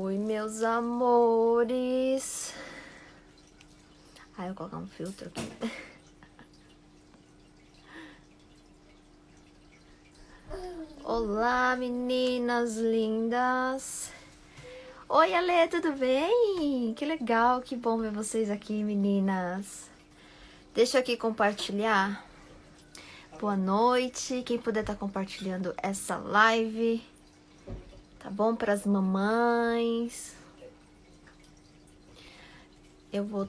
Oi, meus amores. Ai, eu vou colocar um filtro aqui. Olá, meninas lindas. Oi, Ale, tudo bem? Que legal, que bom ver vocês aqui, meninas. Deixa eu aqui compartilhar. Boa noite. Quem puder estar compartilhando essa live. Tá bom? Para as mamães. Eu vou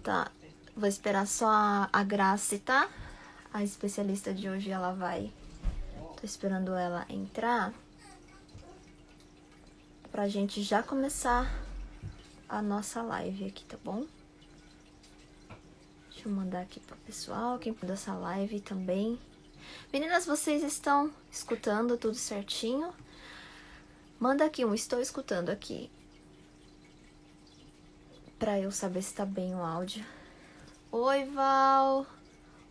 esperar só a Grace, tá? A especialista de hoje, ela vai... Tô esperando ela entrar pra gente já começar a nossa live aqui, tá bom? Deixa eu mandar aqui pro pessoal, quem puder essa live também. Meninas, vocês estão escutando tudo certinho? Manda aqui estou escutando aqui. Pra eu saber se tá bem o áudio. Oi, Val.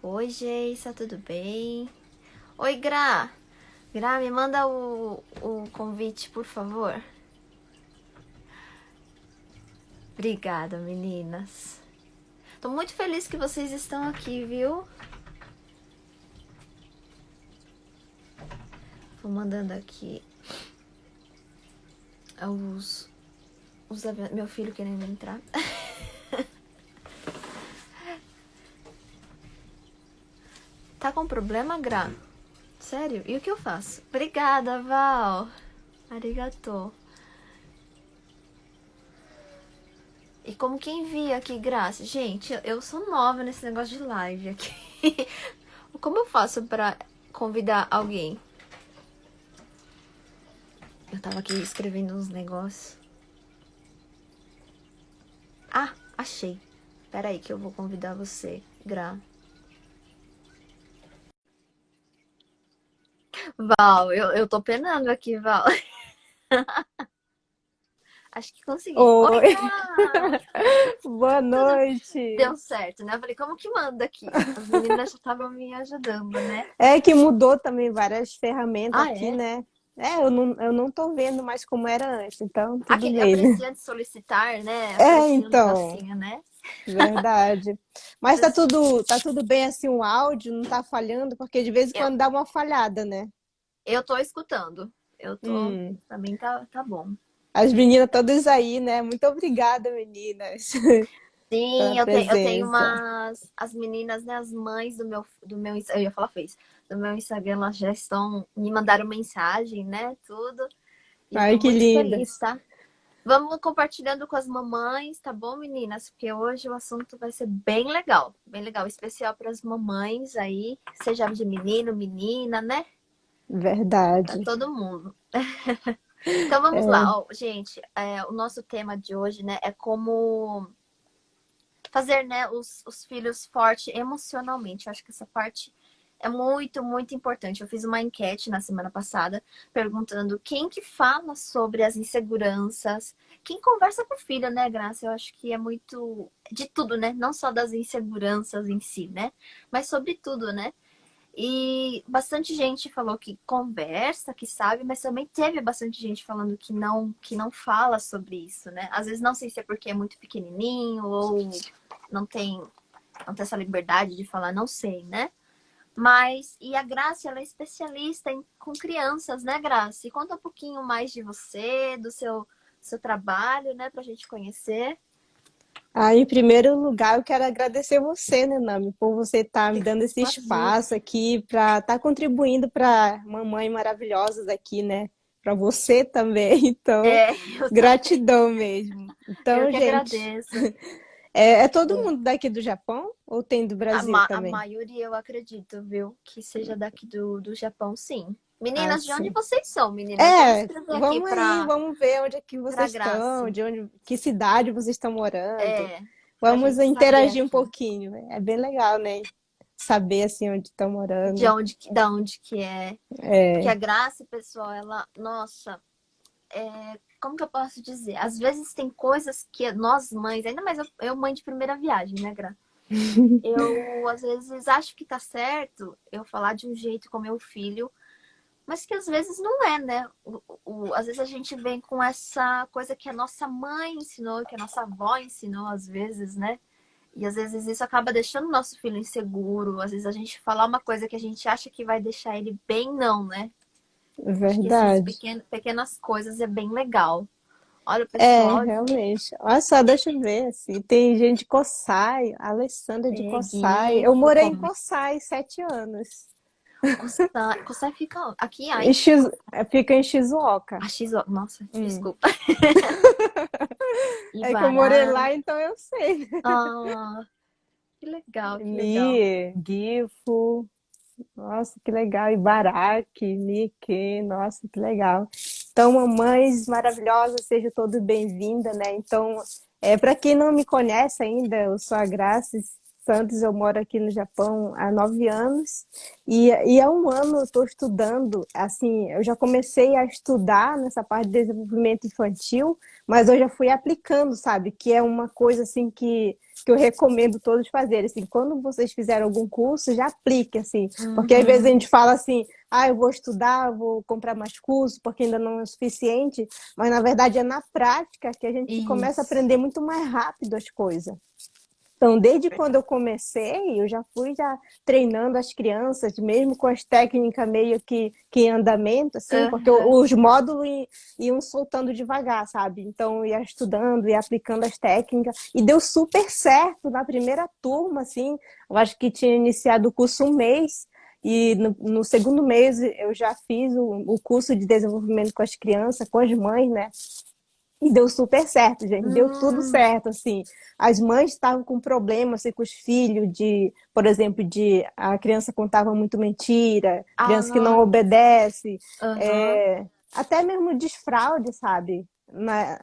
Oi, Geissa, tudo bem? Oi, Gra. Gra, me manda o convite, por favor. Obrigada, meninas. Tô muito feliz que vocês estão aqui, viu? Vou mandando aqui meu filho querendo entrar. Tá com problema, Gra? Sério? E o que eu faço? Obrigada, Val. Arigato. E como quem via aqui, Graça? Gente, eu sou nova nesse negócio de live aqui. Como eu faço pra convidar alguém? Eu tava aqui escrevendo uns negócios. Ah, achei. Pera aí que eu vou convidar você, Gra. Val, eu tô penando aqui, Val. Acho que consegui. Oi, Oi, Gra! boa Tudo noite. deu certo, né? Eu falei, como que manda aqui? As meninas já estavam me ajudando, né? É que mudou também várias ferramentas Ah, aqui, é? né? Eu não tô vendo mais como era antes, então tudo Aquele bem, né? aparecia de solicitar, né? É, Aparecia um então, negocinho, né? verdade. Mas tá tudo bem assim, o áudio não tá falhando, porque de vez em Eu, quando dá uma falhada, né? eu tô escutando. Eu tô. Hum. Também tá bom. As meninas todas aí, né? Muito obrigada, meninas, Sim, pela eu tenho presença. as meninas, né? As mães do meu, eu ia falar fez, do meu Instagram, elas já me mandaram mensagem, né? Tudo. E eu Ai, tô que muito linda. feliz, tá? Vamos compartilhando com as mamães, tá bom, meninas? Porque hoje o assunto vai ser bem legal, especial para as mamães aí, seja de menino, menina, né? Para Verdade. todo mundo. Então vamos É. lá, ó, gente. O nosso tema de hoje, né, é como fazer, né, os filhos fortes emocionalmente. Eu acho que essa parte é muito, muito importante. Eu fiz uma enquete na semana passada perguntando quem que fala sobre as inseguranças, quem conversa com o filho, né, Graça? Eu acho que é muito de tudo, né? Não só das inseguranças em si, né? Mas sobre tudo, né? E bastante gente falou que conversa, que sabe, mas também teve bastante gente falando que não fala sobre isso, né? Às vezes não sei se é porque é muito pequenininho ou não tem, não tem essa liberdade de falar, não sei, né? Mas, e a Graça, ela é especialista com crianças, né, Graça? E conta um pouquinho mais de você, do seu trabalho, né, pra gente conhecer. Em primeiro lugar, eu quero agradecer você, né, Nami, por você estar me dando esse Imagina. espaço aqui para estar contribuindo para mamãe maravilhosas aqui, né? Para você também. Então, É, eu também. gratidão mesmo. Eu Então, que gente, agradeço. é todo mundo daqui do Japão ou tem do Brasil A também? maioria eu acredito, viu? Que seja daqui do Japão, sim. Ah, Meninas, de onde sim. vocês são, meninas? Vamos escrever aqui Vamos aí, pra, vamos ver onde é que pra vocês estão, Grace. que cidade vocês estão morando. É, pra Vamos gente saber interagir um aqui. pouquinho. É bem legal, né? Saber assim onde estão De morando. onde, da onde que é. Porque a É. Grace, pessoal, ela, nossa, como que eu posso dizer? Às vezes tem coisas que nós mães, ainda mais eu mãe de primeira viagem, né, Gra? Eu, às vezes, acho que tá certo eu falar de um jeito com meu filho, mas que às vezes não é, né? Às vezes a gente vem com essa coisa que a nossa mãe ensinou, que a nossa avó ensinou, às vezes, né? E às vezes isso acaba deixando o nosso filho inseguro. Às vezes a gente falar uma coisa que a gente acha que vai deixar ele bem, não, né? Acho que esses Verdade. pequenas coisas é bem legal. Olha, o É, pessoal realmente. Olha só, deixa eu ver, assim, tem gente de Coçai, a Alessandra de é Coçai. Eu GIF, morei em como Coçai 7 anos. Coçai fica aqui, Em ai. fica em Shizuoka. A X, nossa, Hum. desculpa. É que eu morei Ibará. lá, então eu sei. Ah, que legal, que legal. Mie, Gifu, nossa, que legal. Ibaraki, Nikkei, nossa, que legal. Então, mamães maravilhosas, seja todos bem-vinda, né? Então, para quem não me conhece ainda, eu sou a Graça Santos, eu moro aqui no Japão há 9 anos e há um ano eu estou estudando, assim, eu já comecei a estudar nessa parte de desenvolvimento infantil, mas eu já fui aplicando, sabe? Que é uma coisa assim que eu recomendo todos fazerem, assim, quando vocês fizerem algum curso, já aplique, assim, porque às vezes a Uhum. gente fala assim, ah, eu vou estudar, vou comprar mais cursos, porque ainda não é o suficiente, mas na verdade é na prática que a gente começa a Isso. aprender muito mais rápido as coisas. Então, desde quando eu comecei, eu já fui já treinando as crianças, mesmo com as técnicas meio que em andamento, assim, porque Aham. os módulos iam soltando devagar, sabe? Então, eu ia estudando, ia aplicando as técnicas, e deu super certo na primeira turma, assim, eu acho que tinha iniciado o curso um mês, e no segundo mês eu já fiz o curso de desenvolvimento com as crianças, com as mães, né? E deu super certo, gente. Deu tudo Hum. certo, assim. As mães estavam com problema, assim, com os filhos, por exemplo, de a criança contava muito mentira, criança que não Ah, obedece, aham. até mesmo desfraude, sabe?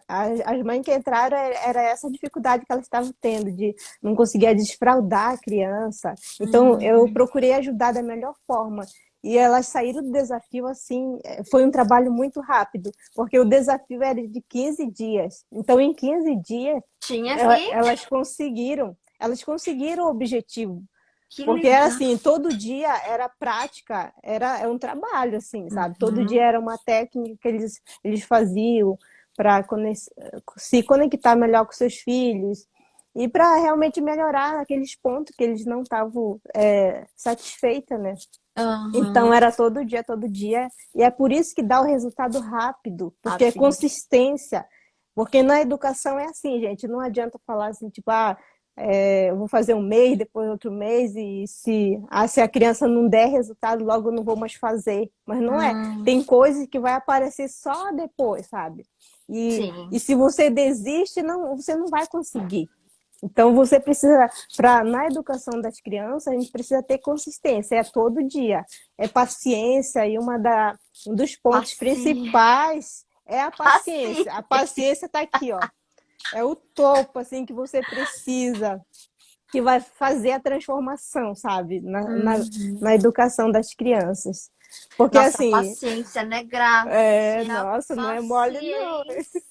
As mães que entraram era essa dificuldade que elas estavam tendo, de não conseguir desfraudar a criança. Então, eu Hum. procurei ajudar da melhor forma. E elas saíram do desafio assim, foi um trabalho muito rápido, porque o desafio era de 15 dias. Então, em 15 dias, Tinha que. elas conseguiram o objetivo. Que Porque era legal. assim, todo dia era prática, era um trabalho, assim, sabe? Todo dia Uhum. era uma técnica que eles faziam para se conectar melhor com seus filhos e para realmente melhorar aqueles pontos que eles não estavam satisfeitos, né? Então Aham. era todo dia, e é por isso que dá o resultado rápido, porque é Rápido. consistência. Porque na educação é assim, gente, não adianta falar assim, tipo, eu vou fazer um mês, depois outro mês, e se a criança não der resultado, logo eu não vou mais fazer. Mas não é. Hum. Tem coisas que vai aparecer só depois, sabe? E Sim. se você desiste, não, você não vai conseguir. Então você precisa, na educação das crianças, a gente precisa ter consistência, é todo dia, é paciência, e um dos pontos Paciência. principais é a paciência. Paciência. A paciência está aqui, ó. É o topo assim que você precisa, que vai fazer a transformação, sabe, Uhum. na educação das crianças. Porque Nossa, a assim, paciência, né, Graça? A nossa, não é mole não. paciência.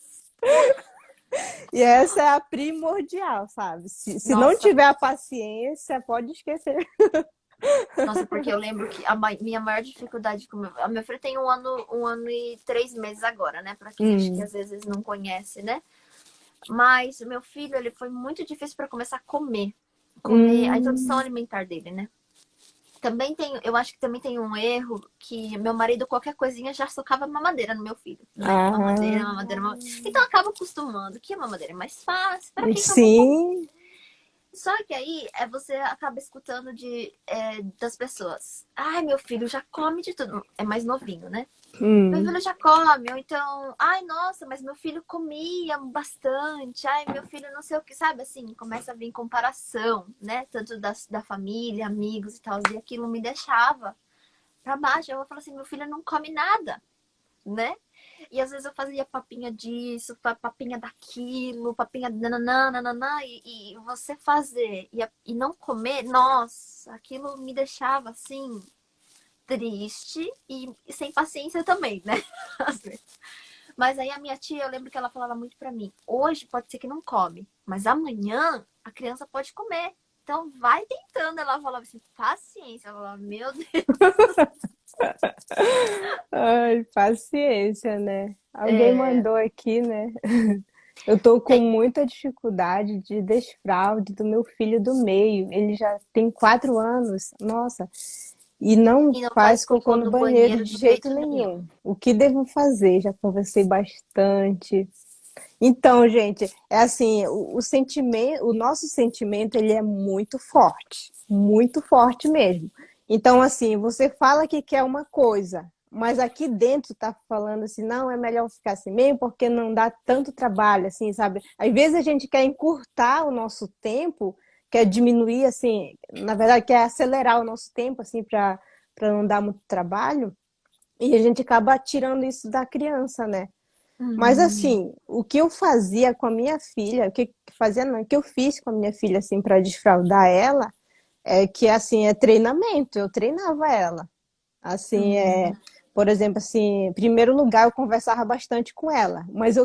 E essa é a primordial, sabe? Se não Nossa, tiver a paciência, pode esquecer. nossa, porque eu lembro que minha maior dificuldade com a meu filho tem 1 ano e 3 meses agora, né? Pra quem acha que Hum, às vezes não conhece, né? Mas o meu filho, ele foi muito difícil para começar a comer. Comer a introdução hum, alimentar dele, né? Também tem, eu acho que também tem um erro que meu marido, qualquer coisinha, já socava mamadeira no meu filho, né? Mamadeira, ah, mamadeira, mamadeira. Então acaba acostumando que a mamadeira é mais fácil para quem toma. sim, Só que aí você acaba escutando das pessoas. Ai, meu filho já come de tudo. É mais novinho, né? Meu hum, filho já come, ou então, ai, nossa, mas meu filho comia bastante, ai, meu filho não sei o que, sabe? Assim, começa a vir comparação, né? Tanto da família, amigos e tal, e aquilo me deixava pra baixo. Eu falo assim, meu filho não come nada, né? E às vezes eu fazia papinha disso, papinha daquilo, papinha nananã, nananã, e você fazer e não comer, nossa, aquilo me deixava assim, triste e sem paciência também, né? Às vezes. Mas aí a minha tia, eu lembro que ela falava muito pra mim: hoje pode ser que não come, mas amanhã a criança pode comer. Então vai tentando. Ela falava assim: paciência. Ela falava: meu Deus. Ai, paciência, né? Alguém É, mandou aqui, né? Eu tô com tem, muita dificuldade de desfraude do meu filho do meio. Ele já tem 4 anos, nossa, e não e não faz faz cocô cocô no no banheiro banheiro de de jeito jeito nenhum. nenhum. O que devo fazer? Já conversei bastante. Então, gente, é assim, o sentimento, o nosso sentimento, ele é muito forte mesmo. Então, assim, você fala que quer uma coisa, mas aqui dentro tá falando assim, não, é melhor ficar assim mesmo, porque não dá tanto trabalho, assim, sabe? Às vezes a gente quer encurtar o nosso tempo, quer diminuir, assim, na verdade, quer acelerar o nosso tempo, assim, para não dar muito trabalho, e a gente acaba tirando isso da criança, né? Mas Hum, assim, o que eu fazia com a minha filha, o que fazia não, o que eu fiz com a minha filha assim para desfraldar ela, é que assim, é treinamento, eu treinava ela. Assim, hum, por exemplo, assim, em primeiro lugar eu conversava bastante com ela, mas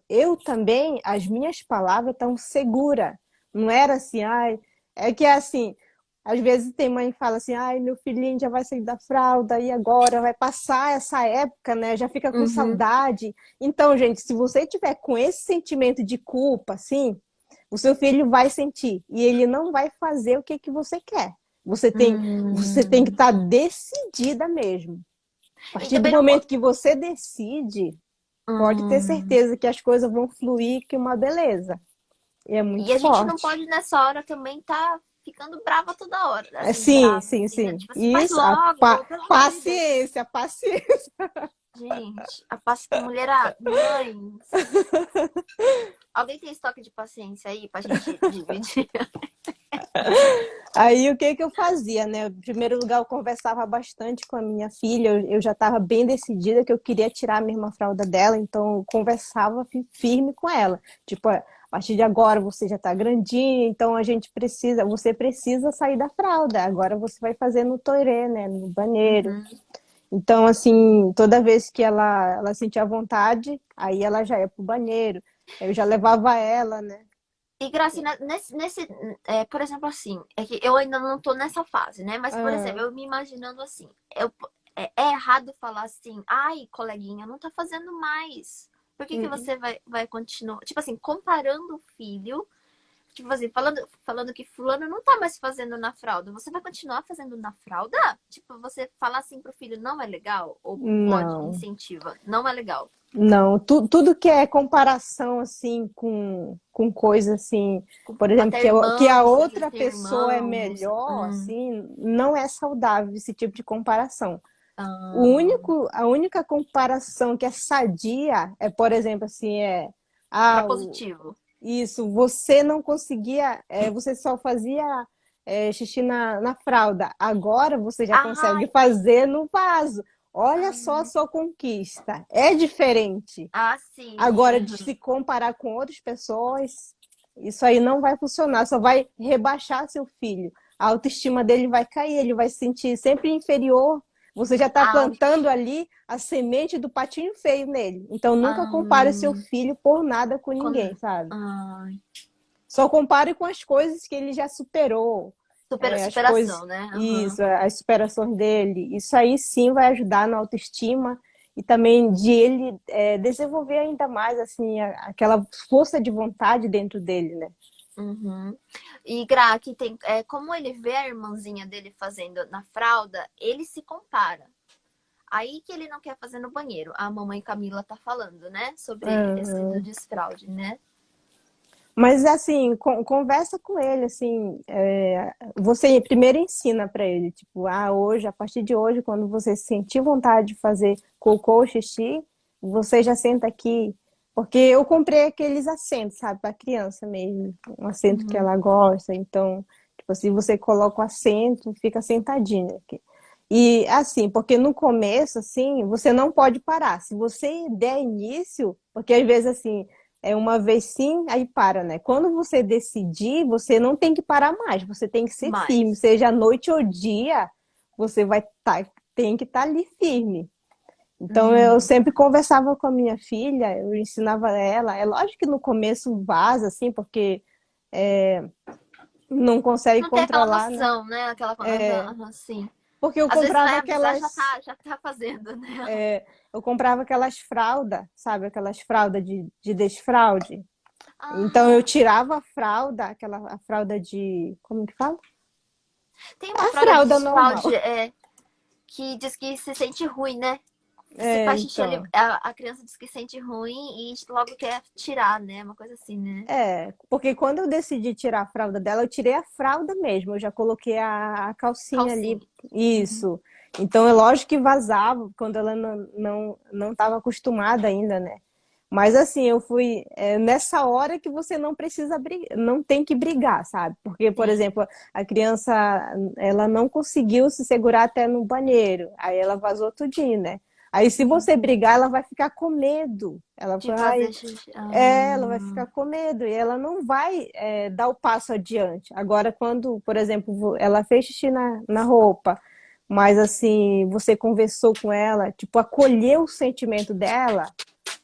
eu também, as minhas palavras estão seguras. Não era assim, ai, é que assim, às vezes tem mãe que fala assim, ai, meu filhinho já vai sair da fralda e agora vai passar essa época, né? Já fica com uhum, saudade. Então, gente, se você tiver com esse sentimento de culpa, assim, o seu filho vai sentir e ele não vai fazer o que você quer. Você tem, você tem que hum. estar decidida mesmo. A E partir do também não momento que você decide, pode ter pode. certeza que as coisas vão fluir, que é uma beleza. E é E muito a gente não forte. pode nessa hora também tá ficando brava toda hora. É, Assim, sim, brava, sim, assim, né? sim. Tipo assim, faz Isso, logo, pelo amor de Deus. paciência, paciência. Gente, a mulherada, mães. Alguém tem estoque de paciência aí pra gente dividir? Aí o que que eu fazia, né? Em primeiro lugar, eu conversava bastante com a minha filha. Eu já estava bem decidida que eu queria tirar a mesma fralda dela, então eu conversava firme com ela. Tipo, a partir de agora você já está grandinha, então você precisa sair da fralda. Agora você vai fazer no toilet, né? No banheiro. Uhum. Então, assim, toda vez que ela sentia vontade, aí ela já ia pro banheiro. Eu já levava ela, né? E Gracina, por exemplo, assim, é que eu ainda não tô nessa fase, né? Mas, por exemplo, Ah, eu me imaginando assim, é errado falar assim, ai, coleguinha, não tá fazendo mais. Por que que hum, você vai continuar? Tipo assim, comparando o filho, tipo assim, falando que fulano não tá mais fazendo na fralda. Você vai continuar fazendo na fralda? Tipo, você falar assim pro filho não é legal? Ou pode, não. incentiva, não é legal. Não, tudo que é comparação assim com coisa assim, por exemplo, Até que a irmãos, se eles outra têm pessoa é irmãos. melhor, assim, não é saudável esse tipo de comparação. Ah, A única comparação que é sadia é, por exemplo, assim, para ah, positivo. isso, você não conseguia, você só fazia xixi na fralda. Agora você já consegue Ai, fazer no vaso. Olha só a ah, sua conquista. É diferente. Agora, sim. de se comparar com outras pessoas, isso aí não vai funcionar, só vai rebaixar seu filho. A autoestima dele vai cair, ele vai se sentir sempre inferior. Você já está Ah, plantando ali a semente do patinho feio nele. Então, nunca compare o seu ah, filho por nada com ninguém, quando, sabe? ai, Só compare com as coisas que ele já superou, as coisas, superação, né? Aham. isso, as superações dele. Isso aí sim vai ajudar na autoestima e também de ele desenvolver ainda mais assim aquela força de vontade dentro dele, né? Uhum. E Gra, aqui tem, como ele vê a irmãzinha dele fazendo na fralda, ele se compara. Aí que ele não quer fazer no banheiro. A mamãe Camila tá falando, né? Sobre esse do Ah, desfraude, né? mas assim, conversa com ele, assim, você primeiro ensina para ele, tipo, hoje, a partir de hoje, quando você sentir vontade de fazer cocô ou xixi, você já senta aqui, porque eu comprei aqueles assentos, sabe, para criança mesmo, um assento que Uhum. ela gosta, então, tipo assim, você coloca o assento, fica sentadinha aqui. E assim, porque no começo, assim, você não pode parar. Se você der início, porque às vezes assim, uma vez sim, aí para, né? Quando você decidir, você não tem que parar mais, você tem que ser firme, Mais. seja noite ou dia, você tem que estar ali firme. Então eu Hum. sempre conversava com a minha filha, eu ensinava ela. É lógico que no começo vaza, assim, porque não consegue Não tem aquela controlar, né? noção, né? Aquela. Aham, aham, sim. porque eu Às vezes comprava vai avisar, aquelas, já tá fazendo, né? eu comprava aquelas fraldas, sabe? Aquelas fraldas de desfraude. Então eu Ah, tirava a fralda, aquela a fralda de, como que fala? tem uma A fralda de fralda normal. desfraude que diz que se sente ruim, né? Se É, faz xixi, então. a criança diz que sente ruim e logo quer tirar, né? Uma coisa assim, né? Porque quando eu decidi tirar a fralda dela, eu tirei a fralda mesmo, eu já coloquei a calcinha ali, Calcinha. Uhum. isso. Então é lógico que vazava quando ela não estava acostumada ainda, né? Mas assim, eu fui nessa hora que você não precisa brigar, não tem que brigar, sabe? Porque, por Sim, exemplo, a criança ela não conseguiu se segurar até no banheiro, aí ela vazou tudinho, né? Aí se sim. você brigar, ela vai ficar com medo. Ela De vai, fazer xixi. ela vai ficar com medo e ela não vai dar o passo adiante. Agora, quando, por exemplo, ela fez xixi na roupa, mas assim, você conversou com ela, tipo, acolheu o sentimento dela,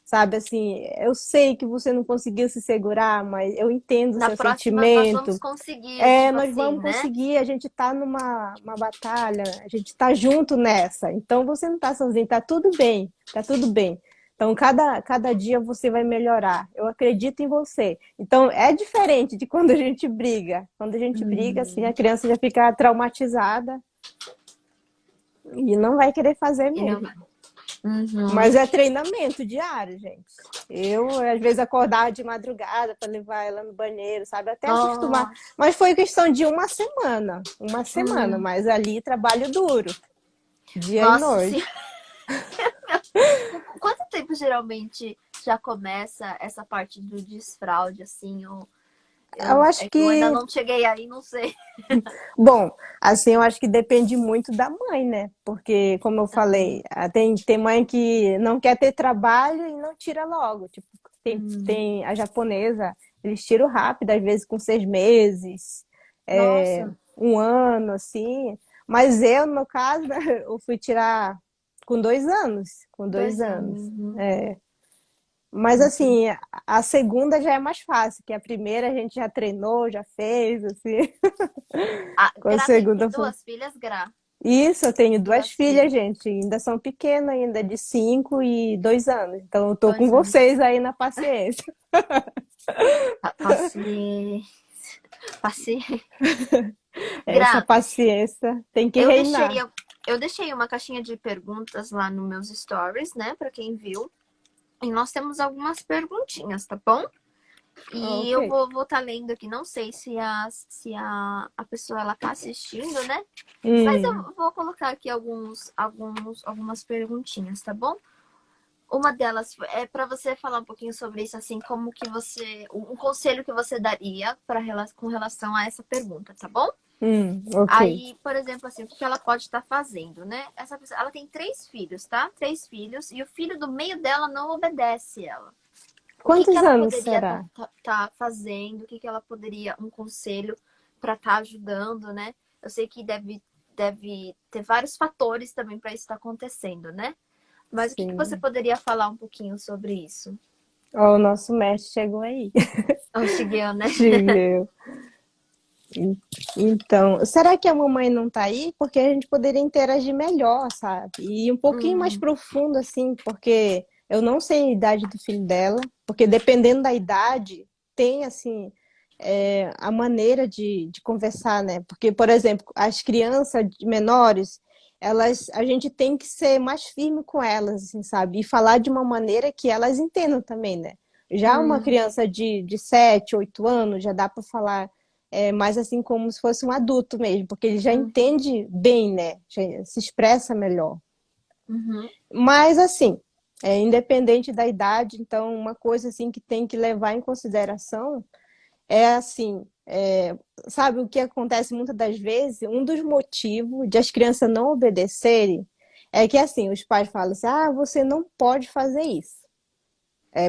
sabe? Assim, eu sei que você não conseguiu se segurar, mas eu entendo o Na seu próxima nós vamos sentimento. conseguir, tipo Nós assim, vamos né? conseguir, a gente tá numa uma batalha, a gente tá junto nessa. Então você não tá sozinho, tá tudo bem, tá tudo bem. Então cada dia você vai melhorar. Eu acredito em você. Então é diferente de quando a gente briga. Quando a gente briga, assim, a Hum, criança já fica traumatizada e não vai querer fazer e não... mesmo. Uhum. Mas é treinamento diário, gente. Eu, às vezes, acordava de madrugada para levar ela no banheiro, sabe? Até acostumar. Nossa. Mas foi questão de uma semana. Uma semana, Hum. mas ali trabalho duro, dia e Nossa, sim. noite. Com quanto tempo geralmente já começa essa parte do desfraude, assim? Eu acho É que eu ainda que, não cheguei aí, não sei. bom, assim, eu acho que depende muito da mãe, né? Porque, como eu falei, Aham. tem mãe que não quer ter trabalho e não tira logo. Tipo, Hum. tem a japonesa, eles tiram rápido, às vezes com 6 meses, Nossa, um ano, assim. Mas eu, no meu caso, eu fui tirar com 2 anos. Com dois 2 anos. anos. Uhum. Mas Nossa. assim, a segunda já é mais fácil, que a primeira a gente já treinou, já fez, assim. Ah, Com a Gra tem segunda foi. duas filhas, Gra? Isso, eu tenho duas Duas filhas, filhas. gente, ainda são pequenas, ainda de 5 e 2 anos. Então, eu tô com 2 anos. vocês aí na paciência. Paciência. Paciência. Essa Gra, paciência tem que eu deixei, reinar. eu deixei uma caixinha de perguntas lá nos meus stories, né? Pra quem viu. E nós temos algumas perguntinhas, tá bom? E Ok. eu vou tá lendo aqui. Não sei se a pessoa ela tá assistindo, né? Mas Hum, eu vou colocar aqui algumas perguntinhas, tá bom? Uma delas é para você falar um pouquinho sobre isso, assim, como que você, um conselho que você daria com relação a essa pergunta, tá bom? ok. Aí, por exemplo, assim, o que ela pode estar fazendo, né? Essa pessoa, ela tem 3 filhos, tá? 3 filhos, e o filho do meio dela não obedece ela. O que que Quantos ela anos poderia será? tá fazendo? O que que ela poderia, um conselho para estar ajudando, né? Eu sei que deve ter vários fatores também para isso estar acontecendo, né? Mas o que que você Sim. poderia falar um pouquinho sobre isso? Ó, o nosso mestre chegou aí. O Shigeo, né? Chegou. Então, será que a mamãe não tá aí? Porque a gente poderia interagir melhor, sabe? E um pouquinho mais Hum, profundo, assim, porque eu não sei a idade do filho dela, porque dependendo da idade, tem, assim, a maneira de conversar, né? Porque, por exemplo, as crianças menores, a gente tem que ser mais firme com elas, assim, sabe? E falar de uma maneira que elas entendam também, né? Já uma hum, criança de 7, 8 anos, já dá para falar mais assim como se fosse um adulto mesmo, porque ele já hum, entende bem, né? Já se expressa melhor. uhum, Mas assim, independente da idade, então uma coisa assim que tem que levar em consideração é assim, sabe o que acontece muitas das vezes? Um dos motivos de as crianças não obedecerem é que assim, os pais falam assim, ah, você não pode fazer isso.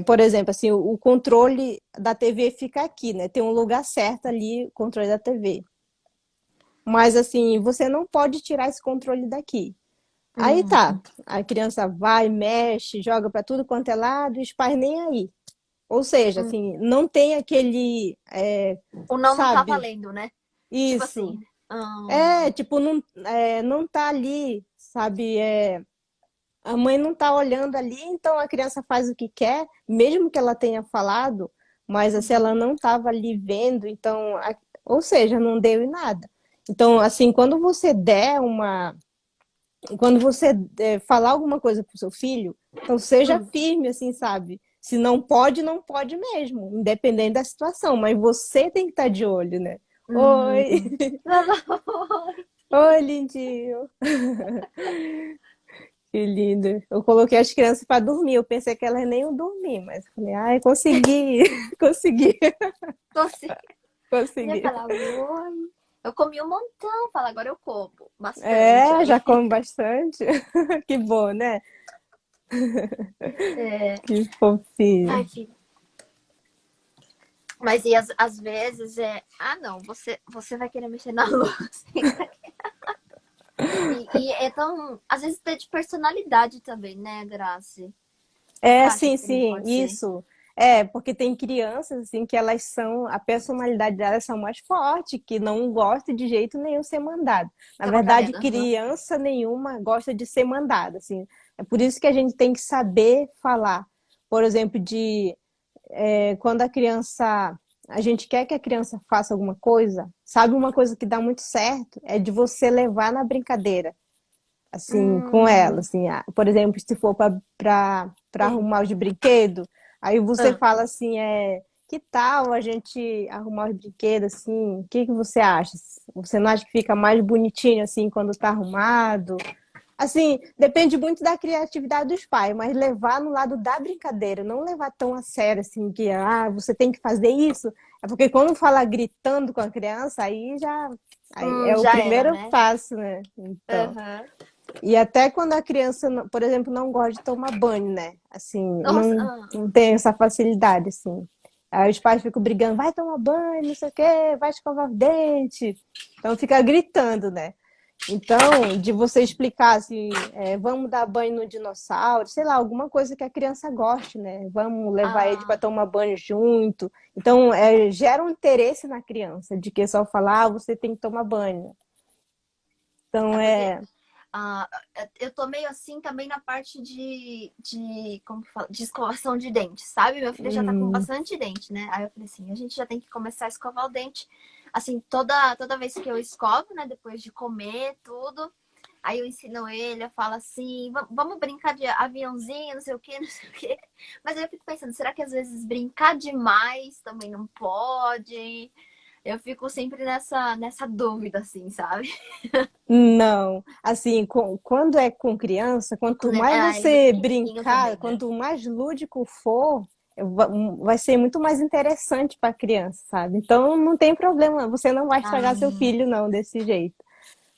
Por exemplo, assim, o controle da TV fica aqui, né? Tem um lugar certo ali, o controle da TV. Mas assim, você não pode tirar esse controle daqui. Aí tá, hum. a criança vai, mexe, joga para tudo quanto é lado, e os pais nem aí. Ou seja, Hum. assim, não tem aquele, O não tá sabe, valendo, né? Tipo isso, assim. Hum, Tipo, não, não tá ali, sabe? A mãe não tá olhando ali, então a criança faz o que quer, mesmo que ela tenha falado, mas assim, ela uhum, não estava ali vendo, então, ou seja, não deu em nada. Então, assim, quando você falar alguma coisa pro seu filho, então seja hum, firme, assim, sabe? Se não pode, não pode mesmo, independente da situação, mas você tem que estar de olho, né? Oi, uhum. oi, lindinho. Que lindo. Eu coloquei as crianças para dormir. Eu pensei que elas nem iam dormir, mas falei, ai, consegui, consegui, Você ia consegui. falar, oi. Eu comi um montão, fala, agora eu como bastante. É, Aí, já come bastante. Que bom, né? é, Que fofinho. ai, filho. Mas e às vezes ah, não, você vai querer mexer na luz. E é tão, às vezes é de personalidade também, né, Grace? O que você É, acha sim, que também sim, pode ser? isso. É, porque tem crianças, assim, que elas são, a personalidade delas são mais forte, que não gosta de jeito nenhum ser mandado. Na Ser verdade, mandada, aham. criança nenhuma gosta de ser mandada, assim. É por isso que a gente tem que saber falar. Por exemplo, quando a gente quer que a criança faça alguma coisa, sabe uma coisa que dá muito certo? É de você levar na brincadeira assim, com ela, Hum, assim, por exemplo, se for para sim. arrumar os brinquedos, aí você Ah, fala assim, que tal a gente arrumar os brinquedos assim? O que que você acha? Você não acha que fica mais bonitinho assim quando tá arrumado? Assim, depende muito da criatividade dos pais, mas levar no lado da brincadeira, não levar tão a sério assim que você tem que fazer isso. É porque quando fala gritando com a criança, aí é o já era, primeiro né? passo, né? Então, Aham. e até quando a criança, por exemplo, não gosta de tomar banho, né? Assim, Nossa, não tem essa facilidade, assim. Aí os pais ficam brigando, vai tomar banho, não sei o quê, vai escovar o dente. Então fica gritando, né? Então, de você explicar assim, vamos dar banho no dinossauro, sei lá, alguma coisa que a criança goste, né? Vamos levar ele para ah, tomar banho junto. Então, gera um interesse na criança, de que só falar, você tem que tomar banho. Então, é porque ah, eu tô meio assim também na parte como que fala? De escovação de dente, sabe? Meu filho já tá com hum, bastante dente, né? Aí eu falei assim, a gente já tem que começar a escovar o dente. Assim, toda vez que eu escovo, né? Depois de comer tudo. Aí eu ensino ele, eu falo assim, vamos brincar de aviãozinho, não sei o quê, não sei o quê. Mas aí eu fico pensando, será que às vezes brincar demais também não pode? Eu fico sempre nessa dúvida, assim, sabe? não. Assim, quando é com criança, quanto mais Ele é muito você pequenininho brincar, também, né? quanto mais lúdico for, vai ser muito mais interessante para a criança, sabe? Então, não tem problema, você não vai estragar seu Ah, filho, não, desse jeito.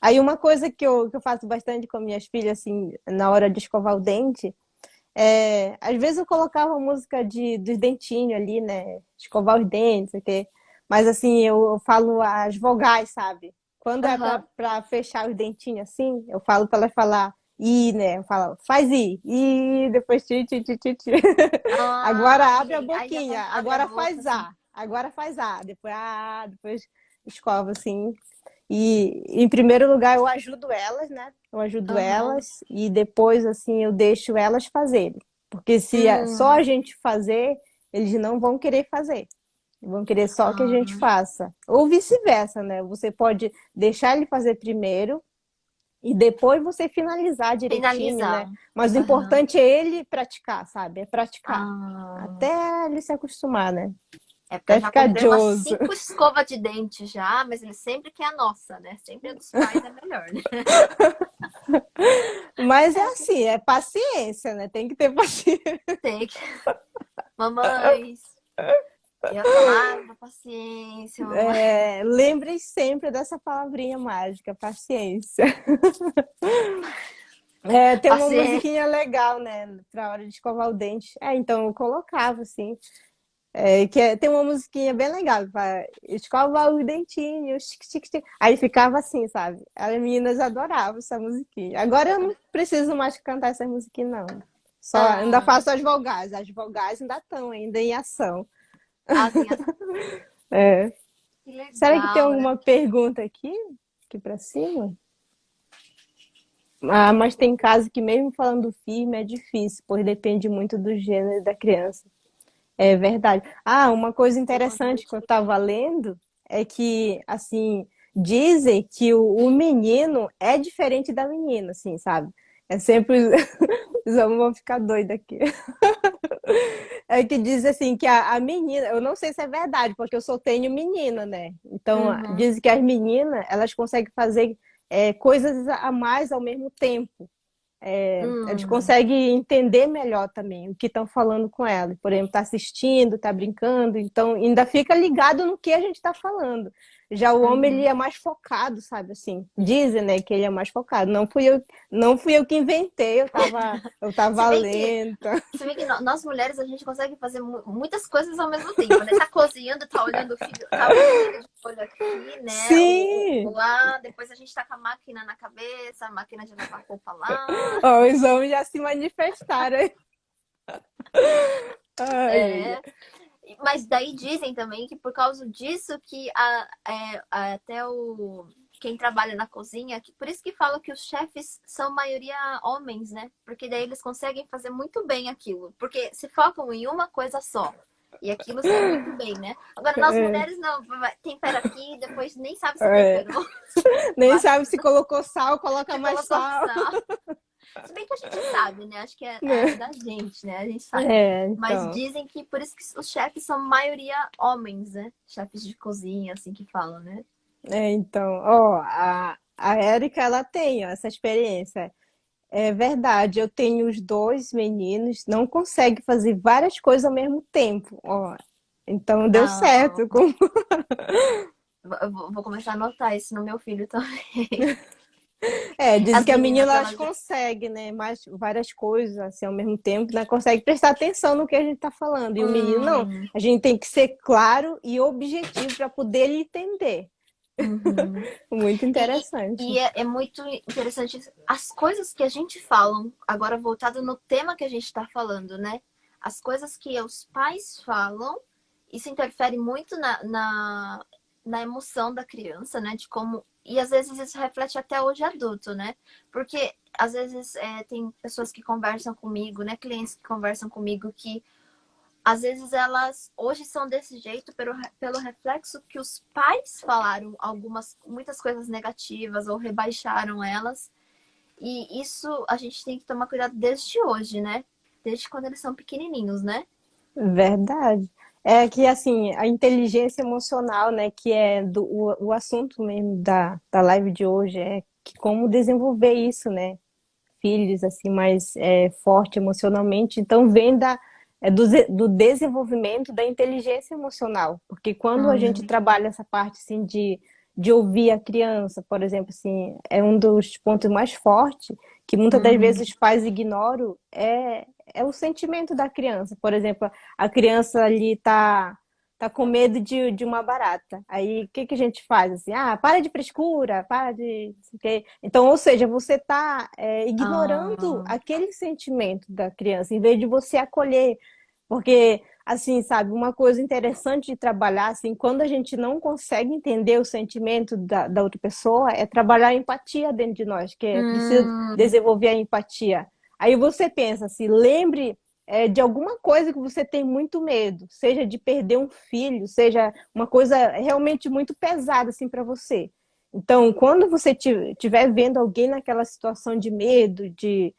Aí uma coisa que eu faço bastante com minhas filhas, assim, na hora de escovar o dente, às vezes eu colocava música dos dentinhos ali, né? Escovar os dentes, sei o quê. Mas assim, eu falo as vogais, sabe? Quando é aham. pra fechar os dentinhos assim, eu falo pra ela falar i, né? Eu falo, faz i, depois ti, ti, ti, ti, ti. Agora Ah, abre a aí já boquinha, abre a agora boca, faz assim. a, agora faz a, depois escova assim. E em primeiro lugar eu ajudo elas, né? Eu ajudo Aham. elas e depois assim eu deixo elas fazerem. Porque se só a Hum. gente fazer, eles não vão querer fazer. Vão querer só que a gente Ah, faça. Ou vice-versa, né? Você pode deixar ele fazer primeiro e depois você finalizar direitinho, né? finalizar. Mas o Aham. importante é ele praticar, sabe? É praticar. Ah, Até ele se acostumar, né? é porque eu Até já ficar comprei umas joso. 5 escovas de dente já, mas ele sempre quer a nossa, né? Sempre a dos pais é melhor, né? Mas é É, assim, é paciência, né? Tem que ter paciência. tem que... Mamães, eu ia falar, paciência, mamãe. Lembrem sempre dessa palavrinha mágica, paciência. Tem uma Paciência. musiquinha legal, né? Pra hora de escovar o dente. Então eu colocava, assim. Tem uma musiquinha bem legal, pra escovar os dentinhos. Tic, tic, tic. Aí ficava assim, sabe? As meninas adoravam essa musiquinha. Agora eu não preciso mais cantar essa musiquinha, não. Só ainda Ah, faço as vogais. As vogais ainda estão ainda em ação. assim, É. que Será que tem legal, né? alguma pergunta aqui aqui pra cima. Ah, mas tem casos que mesmo falando firme é difícil, pois depende muito do gênero da criança. É verdade. Ah, uma coisa interessante que eu estava lendo é que, assim, dizem que o menino é diferente da menina, assim, sabe? É sempre. Os homens vão ficar doidos aqui. É que diz assim que a menina, eu não sei se é verdade, porque eu só tenho menina, né? Então, Uhum. dizem que as meninas, elas conseguem fazer coisas a mais ao mesmo tempo. Eles Hum. conseguem entender melhor também o que estão falando com ela. Por exemplo, está assistindo, está brincando, então ainda fica ligado no que a gente está falando. Já o homem, ele Uhum. é mais focado, sabe assim? Dizem, né, que ele é mais focado. Não fui eu que inventei, eu tava Se bem que lendo. Se bem que nós mulheres, a gente consegue fazer muitas coisas ao mesmo tempo, né? Tá cozinhando, tá olhando o filho, tá olhando ele de olho aqui, né? Sim! Lá, depois a gente tá com a máquina na cabeça, a máquina de lavar roupa lá. Ó, os homens já se manifestaram. Ai, ai, É. Mas daí dizem também que por causa disso que até quem trabalha na cozinha, por isso que falam que os chefes são maioria homens, né? Porque daí eles conseguem fazer muito bem aquilo. Porque se focam em uma coisa só. E aquilo sai muito bem, né? Agora, nós é, mulheres não, tempera aqui, depois nem sabe se é. temperou. Nem Bate sabe tudo, se colocou sal, coloca se mais colocou sal. sal. Se bem que a gente sabe, né? Acho que é Né? da gente, né? A gente sabe. Mas Então. dizem que por isso que os chefes são maioria homens, né? Chefes de cozinha, assim que falam, né? Então, ó, a Érica, ela tem ó, essa experiência. É verdade, eu tenho os dois meninos, não consegue fazer várias coisas ao mesmo tempo, ó. Então deu Ah, certo. eu vou começar a anotar isso no meu filho também. Dizem As que a meninas, menina elas elas. conseguem, né, mais várias coisas assim ao mesmo tempo, né, consegue prestar atenção no que a gente está falando. E o menino não, Hum, a gente tem que ser claro e objetivo para poder ele entender. uhum. Muito E, interessante. é muito interessante as coisas que a gente fala, agora voltado no tema que a gente está falando, né? As coisas que os pais falam, isso interfere muito na emoção da criança, né? De como. E às vezes isso reflete até hoje adulto, né? Porque às vezes tem pessoas que conversam comigo, né? Clientes que conversam comigo que às vezes elas hoje são desse jeito pelo reflexo que os pais falaram muitas coisas negativas ou rebaixaram elas. E isso a gente tem que tomar cuidado desde hoje, né? Desde quando eles são pequenininhos, né? Verdade. É que, assim, a inteligência emocional, né, que é o assunto mesmo da live de hoje, é que como desenvolver isso, né? Filhos, assim, mais forte emocionalmente. Então, vem do desenvolvimento da inteligência emocional. Porque quando a gente Uhum. trabalha essa parte, assim, de ouvir a criança, por exemplo, assim, é um dos pontos mais fortes que muitas das vezes os Uhum. pais ignoram, é o sentimento da criança. Por exemplo, a criança ali tá com medo de uma barata. Aí o que que a gente faz? Assim, para de frescura, para de. Não sei o quê. Então, ou seja, você está ignorando Ah, aquele sentimento da criança, em vez de você acolher. Porque, assim, sabe, uma coisa interessante de trabalhar, assim, quando a gente não consegue entender o sentimento da outra pessoa, é trabalhar a empatia dentro de nós, que é preciso hum, desenvolver a empatia. Aí você pensa assim, lembre de alguma coisa que você tem muito medo, seja de perder um filho, seja uma coisa realmente muito pesada assim para você. Então, quando você estiver vendo alguém naquela situação de medo, de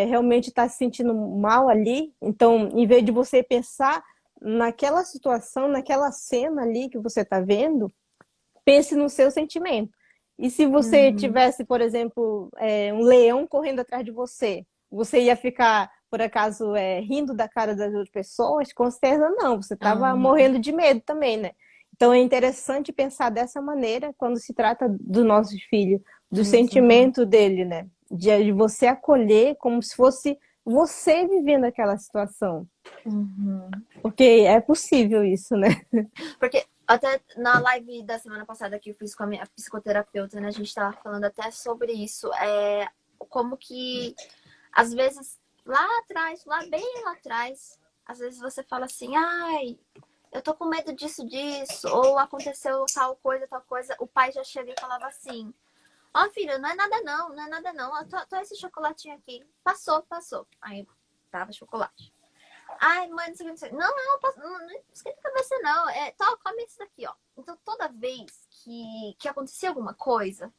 realmente estar se sentindo mal ali, então, em vez de você pensar naquela situação, naquela cena ali que você está vendo, pense no seu sentimento. E se você uhum. tivesse, por exemplo, um leão correndo atrás de você, você ia ficar, por acaso, rindo da cara das outras pessoas? Com certeza não, você estava Ah, morrendo de medo também, né? Então é interessante pensar dessa maneira quando se trata dos nossos filhos, do uhum. sentimento dele, né? De você acolher como se fosse você vivendo aquela situação. Uhum. Porque é possível isso, né? Porque até na live da semana passada que eu fiz com a minha psicoterapeuta, né, a gente tava falando até sobre isso. Como que, às vezes, lá atrás, lá bem lá atrás, às vezes você fala assim, ai, eu tô com medo disso, ou aconteceu tal coisa, o pai já chega e falava assim. Ó, filho, não é nada não, não é nada não. Ó, tô esse chocolatinho aqui. Passou, passou. Aí tava chocolate. Ai, mãe, não sei o que, não sei. Não, não, não esquenta a cabeça, não. Come esse daqui, ó. Então, toda vez que acontecia alguma coisa,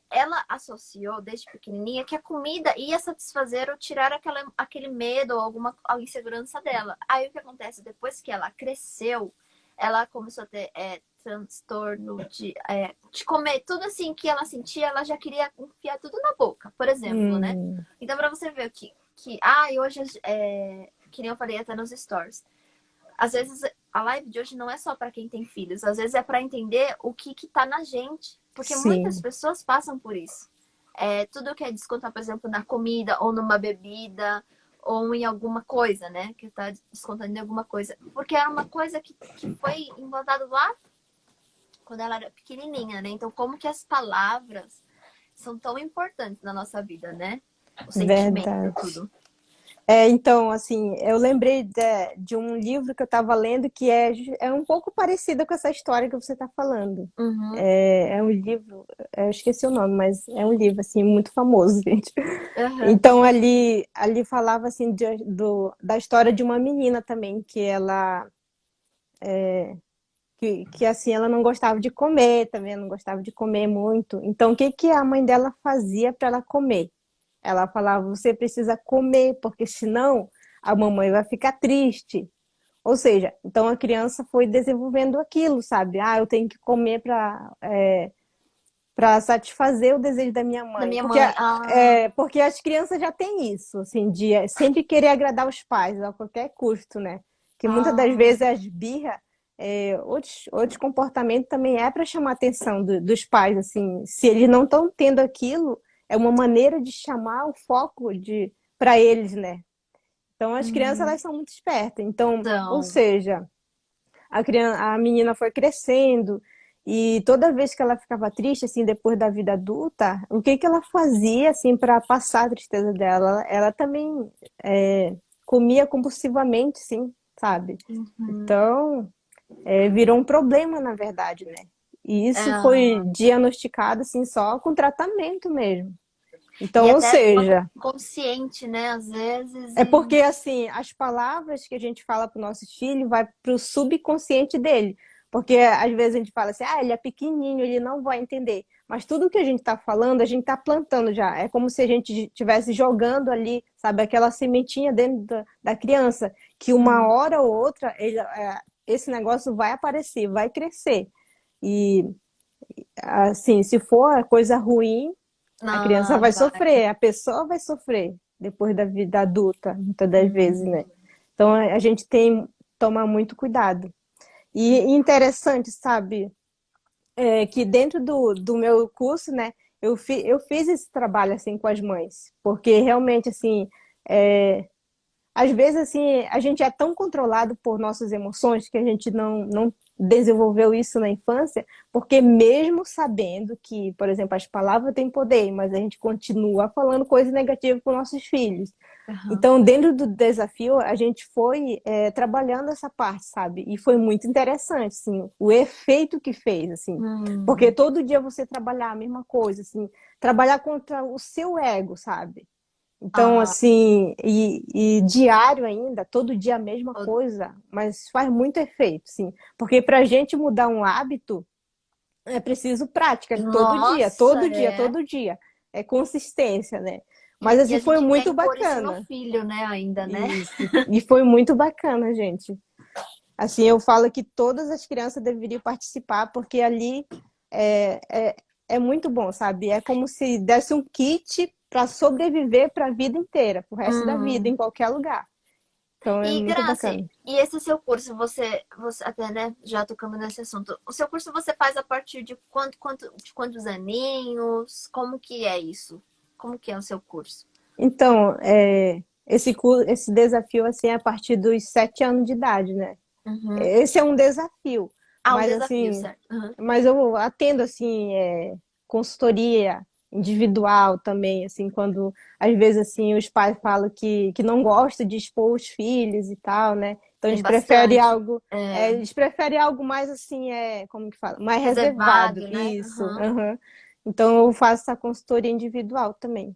ela associou desde pequenininha que a comida ia satisfazer ou tirar aquele medo ou alguma insegurança dela. Aí, o que acontece? Depois que ela cresceu, ela começou a ter transtorno de comer tudo assim que ela sentia, ela já queria enfiar tudo na boca, por exemplo, né? Hum, Então, pra você ver hoje, que nem eu falei até nos stories, às vezes a live de hoje não é só pra quem tem filhos, às vezes é pra entender o que tá na gente, porque muitas sim, pessoas passam por isso. Tudo que é descontar, por exemplo, na comida ou numa bebida ou em alguma coisa, né? Que tá descontando em alguma coisa. Porque era uma coisa que foi implantada lá quando ela era pequenininha, né? Então, como que as palavras são tão importantes na nossa vida, né? O sentimento, verdade. tudo. Então, assim, eu lembrei de um livro que eu estava lendo que é um pouco parecido com essa história que você está falando. Uhum, É um livro, eu esqueci o nome, mas é um livro, assim, muito famoso, gente. uhum, Então, ali falava, assim, da história de uma menina também, que, assim, ela não gostava de comer também, não gostava de comer muito. Então, o que que a mãe dela fazia para ela comer? Ela falava, você precisa comer, porque senão a mamãe vai ficar triste. Ou seja, então a criança foi desenvolvendo aquilo, sabe? Ah, eu tenho que comer para satisfazer o desejo da minha da mãe. minha Porque, mãe. Ah, porque as crianças já têm isso, assim, de sempre querer agradar os pais a qualquer custo, né? Que muitas das ah, vezes as birras, outros comportamentos também é para chamar a atenção dos pais, assim. Se eles não estão tendo aquilo, é uma maneira de chamar o foco para eles, né? Então as crianças uhum. elas são muito espertas. Então, ou Então, seja, a menina foi crescendo e toda vez que ela ficava triste, assim, depois da vida adulta, o que que ela fazia, assim, para passar a tristeza dela? Ela também comia compulsivamente, sim, sabe? uhum. Então, virou um problema, na verdade, né? E isso foi Ah, diagnosticado, assim, só com tratamento mesmo. e Então, ou até de forma seja, consciente, né? Às vezes, é e. porque, assim, as palavras que a gente fala para o nosso filho vai para o subconsciente dele. Porque, às vezes, a gente fala assim, ele é pequenininho, ele não vai entender. Mas tudo que a gente está falando, a gente está plantando já. É como se a gente estivesse jogando ali, sabe, aquela sementinha dentro da criança, que uma Uhum. hora ou outra, esse negócio vai aparecer, vai crescer. E, assim, se for coisa ruim, a criança Não, vai vai. sofrer, a pessoa vai sofrer depois da vida adulta, muitas das vezes, Uhum. né? Então a gente tem que tomar muito cuidado. E interessante, sabe, que dentro do meu curso, né, eu fiz esse trabalho assim com as mães, porque realmente assim, é, às vezes, assim, a gente é tão controlado por nossas emoções que a gente não desenvolveu isso na infância, porque mesmo sabendo que, por exemplo, as palavras têm poder, mas a gente continua falando coisas negativas para os nossos filhos. Uhum. Então, dentro do desafio, a gente foi trabalhando essa parte, sabe? E foi muito interessante, assim, o efeito que fez, assim. Porque Hum. todo dia você trabalhar a mesma coisa, assim, trabalhar contra o seu ego, sabe? Então, Ah, assim, e diário ainda, todo dia a mesma o- coisa, mas faz muito efeito, sim. Porque para a gente mudar um hábito, é preciso prática todo dia, nossa, todo dia, é. todo dia. É consistência, né? Mas, E assim, a foi gente quer muito impor isso no bacana. filho, né, ainda, né? Isso. E foi muito bacana, gente. Assim, eu falo que todas as crianças deveriam participar, porque ali é, é, é muito bom, sabe? É como se desse um kit para sobreviver para a vida inteira, para o resto da vida, Hum. em qualquer lugar. Então é E muito Grazi, bacana. e esse seu curso, você até, né, já tocando nesse assunto, o seu curso você faz a partir de de quantos aninhos? Como que é isso? Como que é o seu curso? Então, esse desafio assim é a partir dos 7 anos de idade, né? Uhum. Esse é um desafio, Ah, um mas desafio, assim, certo? Uhum. mas eu atendo assim consultoria individual também, assim, quando às vezes assim os pais falam que não gostam de expor os filhos e tal, né? Então Tem bastante. eles preferem algo mais assim, como que fala? Mais reservado, Reservado, né? isso. Uhum. Aham. Então eu faço essa consultoria individual também.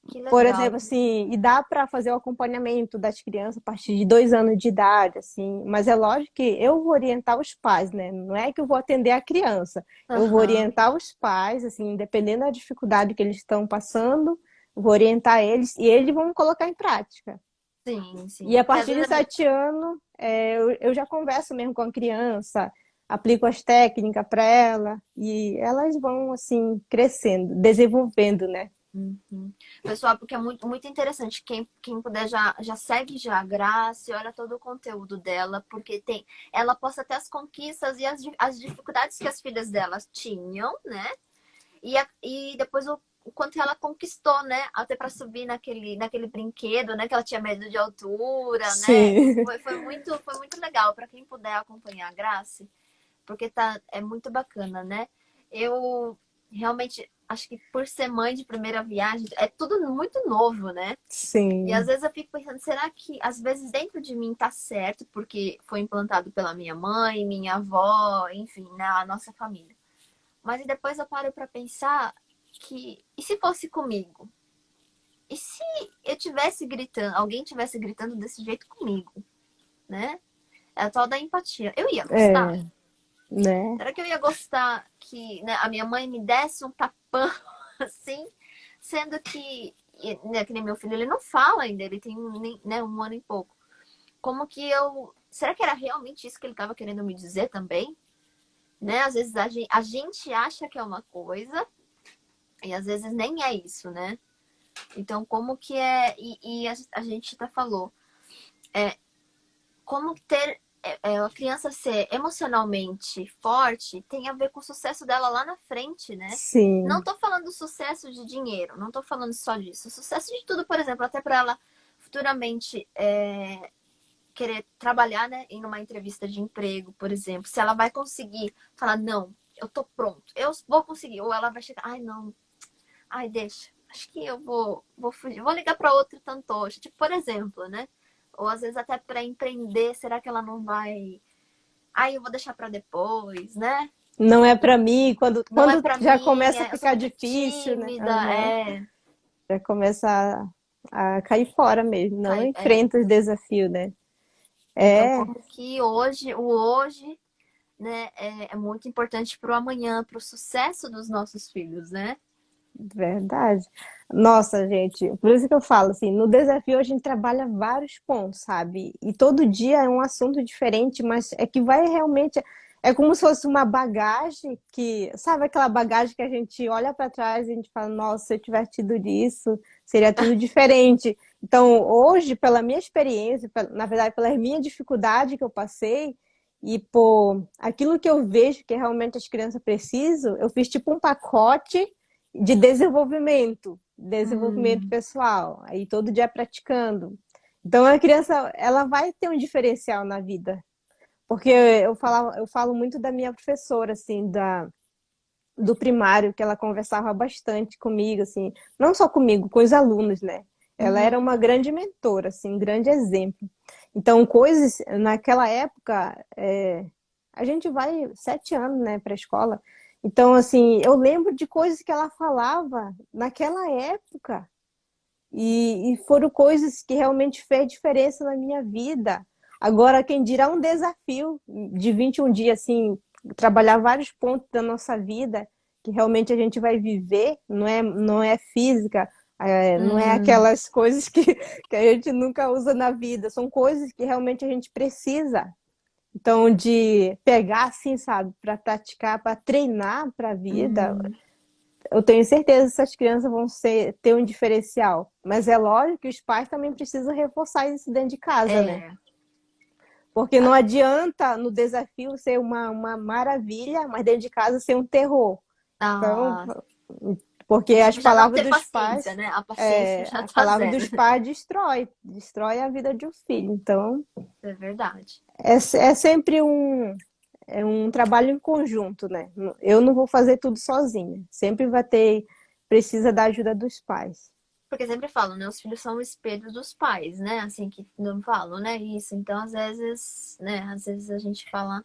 Que Por legal. exemplo, assim, e dá para fazer o acompanhamento das crianças a partir de 2 anos de idade, assim, mas é lógico que eu vou orientar os pais, né? Não é que eu vou atender a criança, eu vou Aham. orientar os pais, assim, dependendo da dificuldade que eles estão passando, eu vou orientar eles e eles vão colocar em prática. Sim, E sim. a Porque às partir vezes de 7 anos, eu já converso mesmo com a criança, aplico as técnicas para ela e elas vão, assim, crescendo, desenvolvendo, né? Uhum. Pessoal, porque é muito, muito interessante. Quem puder já segue já a Grace, olha todo o conteúdo dela, porque tem, ela posta até as conquistas e as dificuldades que as filhas delas tinham, né? E depois o quanto ela conquistou, né? Até para subir naquele brinquedo, né? Que ela tinha medo de altura, né? Sim, Foi muito legal para quem puder acompanhar a Grace, porque é muito bacana, né? Eu realmente acho que por ser mãe de primeira viagem, é tudo muito novo, né? E às sim. vezes eu fico pensando, será que às vezes dentro de mim tá certo, porque foi implantado pela minha mãe, minha avó, enfim, na nossa família. Mas depois eu paro para pensar que, e se fosse comigo? E se eu tivesse gritando, alguém tivesse gritando desse jeito comigo, né? É a tal da empatia. Eu ia gostar? É, né? Será que eu ia gostar que, né, a minha mãe me desse um tapão assim, sendo que, né, que nem meu filho, ele não fala ainda, ele tem né, 1 ano e pouco. Como que eu. Será que era realmente isso que ele estava querendo me dizer também? Né? Às vezes a gente acha que é uma coisa e às vezes nem é isso, né? Então, como que é. E a gente até falou, como ter a criança ser emocionalmente forte tem a ver com o sucesso dela lá na frente, né? Não Sim, tô falando sucesso de dinheiro, não tô falando só disso. Sucesso de tudo, por exemplo, até para ela futuramente querer trabalhar, né, em uma entrevista de emprego, por exemplo. Se ela vai conseguir falar, não, eu tô pronto, eu vou conseguir. Ou ela vai chegar, ai, não, ai, deixa. Acho que eu vou fugir, vou ligar para outro tantoche. Tipo, por exemplo, né? Ou às vezes até para empreender, será que ela não vai. Ai, eu vou deixar para depois, né? não é para mim. Quando, Não é quando para já mim, começa a eu sou ficar muito difícil, né? tímida, Aham. Já começa a cair fora mesmo, não é. enfrenta os desafios, né? Então, É, como que o hoje, né, é muito importante para o amanhã, para o sucesso dos nossos filhos, né? verdade. Nossa, gente, por isso que eu falo assim, no desafio a gente trabalha vários pontos, sabe? E todo dia é um assunto diferente, mas é que vai realmente é como se fosse uma bagagem que, sabe aquela bagagem que a gente olha para trás e a gente fala, nossa, se eu tivesse tido isso, seria tudo diferente. Então, hoje, pela minha experiência, na verdade, pela minha dificuldade que eu passei, e por aquilo que eu vejo que realmente as crianças precisam, eu fiz tipo um pacote de desenvolvimento Hum, pessoal, aí todo dia praticando. Então a criança, ela vai ter um diferencial na vida, porque eu falo muito da minha professora, assim, do primário, que ela conversava bastante comigo, assim, não só comigo, com os alunos, né? Ela uhum, era uma grande mentora, assim, um grande exemplo. Então, coisas, naquela época, a gente vai 7 anos, né, para a escola. Então, assim, eu lembro de coisas que ela falava naquela época. E foram coisas que realmente fez diferença na minha vida. Agora, quem dirá um desafio de 21 dias, assim, trabalhar vários pontos da nossa vida, que realmente a gente vai viver, não é física, não é hum, aquelas coisas que a gente nunca usa na vida, são coisas que realmente a gente precisa. Então, de pegar assim, sabe, para praticar, para treinar para a vida, uhum. eu tenho certeza que essas crianças vão ter um diferencial. Mas é lógico que os pais também precisam reforçar isso dentro de casa, né? É. Porque não adianta no desafio ser uma maravilha, mas dentro de casa ser um terror. Então, Ah, porque as tipo, já não palavras ter dos paciência, pais, né? A paciência já a tá palavra zero. dos pais destrói a vida de um filho. Então, É verdade. é sempre um trabalho em conjunto, né? Eu não vou fazer tudo sozinha. Sempre precisa da ajuda dos pais. Porque sempre falam, né? Os filhos são o espelho dos pais, né? Assim que não falam, né? Isso. Então, às vezes, né? Às vezes a gente fala.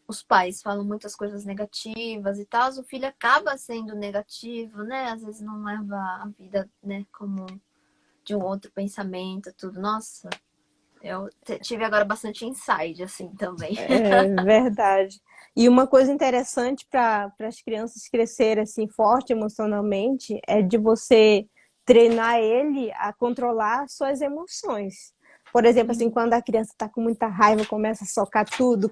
os pais falam muitas coisas negativas e tal, o filho acaba sendo negativo, né? Às vezes não leva a vida, né, como de um outro pensamento, tudo. Nossa, eu tive agora bastante insight, assim, também. É verdade. E uma coisa interessante para as crianças crescerem assim forte emocionalmente é de você treinar ele a controlar suas emoções. Por exemplo, assim, quando a criança está com muita raiva, começa a socar tudo,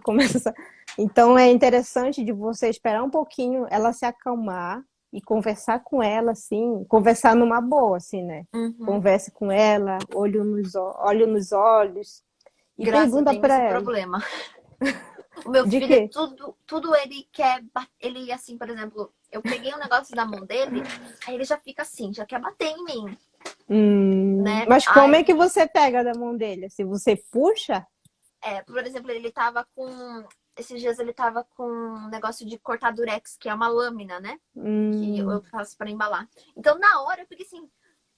Então é interessante de você esperar um pouquinho ela se acalmar e conversar com ela, assim, conversar numa boa, assim, né? Uhum. Converse com ela, olho nos olhos e Graças, eu pergunta tenho para esse ela. problema. O meu De filho, quê? tudo ele quer. Ele, assim, por exemplo, eu peguei um negócio da mão dele, aí ele já fica assim, já quer bater em mim, né? Mas como é Aí, que você pega da mão dele? Se você puxa? por exemplo, ele tava com. Esses dias ele tava com um negócio de cortar durex, que é uma lâmina, né? Que eu Hum, faço pra embalar. Então, na hora, eu fiquei assim.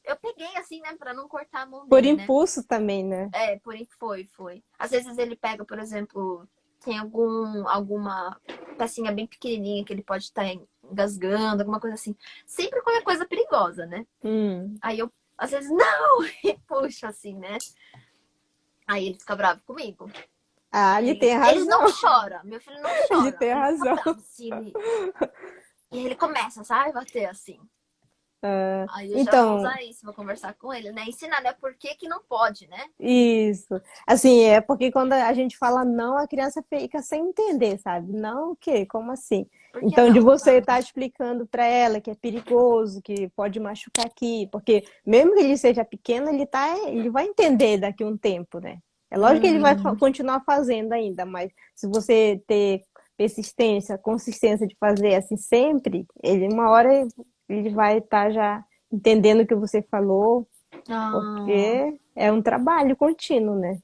Eu peguei assim, né, pra não cortar a mão por dele, né? impulso também, né? Porém foi. Às vezes ele pega, por exemplo, tem alguma pecinha bem pequenininha que ele pode estar engasgando, alguma coisa assim. Sempre qualquer coisa perigosa, né? Hum. Aí eu, às vezes, não! E puxo assim, né? Aí ele fica bravo comigo. Ah, ele tem Ele não razão. chora, meu filho não Ele chora. tem Ele fica razão. bravo assim. E aí ele começa, sabe, bater assim. Ah, Aí eu já vou então, usar isso, vou conversar com ele, né? Ensinar, né? Por que que não pode, né? isso. Assim, é porque quando a gente fala não, a criança fica sem entender, sabe? Não, o quê? Como assim? Por que Então, de não? você estar explicando para ela que é perigoso, que pode machucar aqui, porque mesmo que ele seja pequeno, ele vai entender daqui a um tempo, né? É lógico que ele vai Hum, continuar fazendo ainda, mas se você ter persistência, consistência de fazer assim sempre, uma hora ele vai estar já entendendo o que você falou, ah, porque é um trabalho contínuo, né?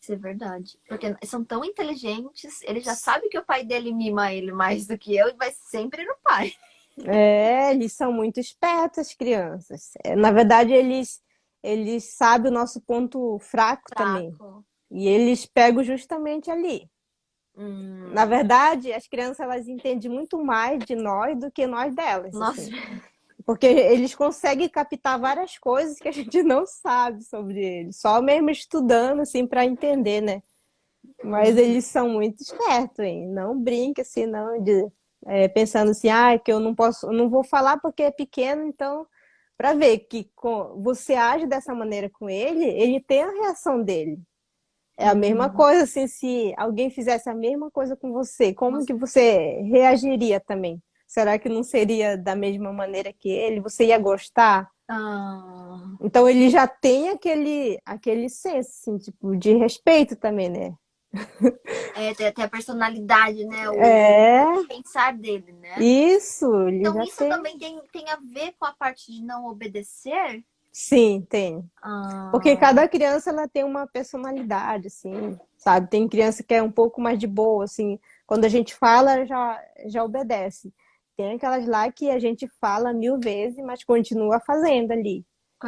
isso é verdade. Porque são tão inteligentes, ele já sabe que o pai dele mima ele mais do que eu e vai sempre no pai. É, eles são muito espertos, as crianças. Na verdade, eles sabem o nosso ponto fraco também. Fraco. E eles pegam justamente ali. Na Hum, verdade, as crianças elas entendem muito mais de nós do que nós delas, nossa, assim. Porque eles conseguem captar várias coisas que a gente não sabe sobre eles, só mesmo estudando assim para entender, né? Mas eles são muito espertos, hein? Não brinca assim, não, pensando assim, que eu não posso, eu não vou falar porque é pequeno, então, para ver que você age dessa maneira com ele tem a reação dele. É a mesma hum, coisa assim, se alguém fizesse a mesma coisa com você, como nossa, que você reagiria também? Será que não seria da mesma maneira que ele? Você ia gostar? ah, Então ele já tem aquele senso, assim, tipo, de respeito também, né? tem até a personalidade, né? O É, pensar dele, né? isso, ele Então já isso tem. também tem a ver com a parte de não obedecer? Sim, tem. Porque Ah, cada criança ela tem uma personalidade, assim, sabe? Tem criança que é um pouco mais de boa, assim, quando a gente fala, já obedece. Tem aquelas lá que a gente fala 1000 vezes, mas continua fazendo ali.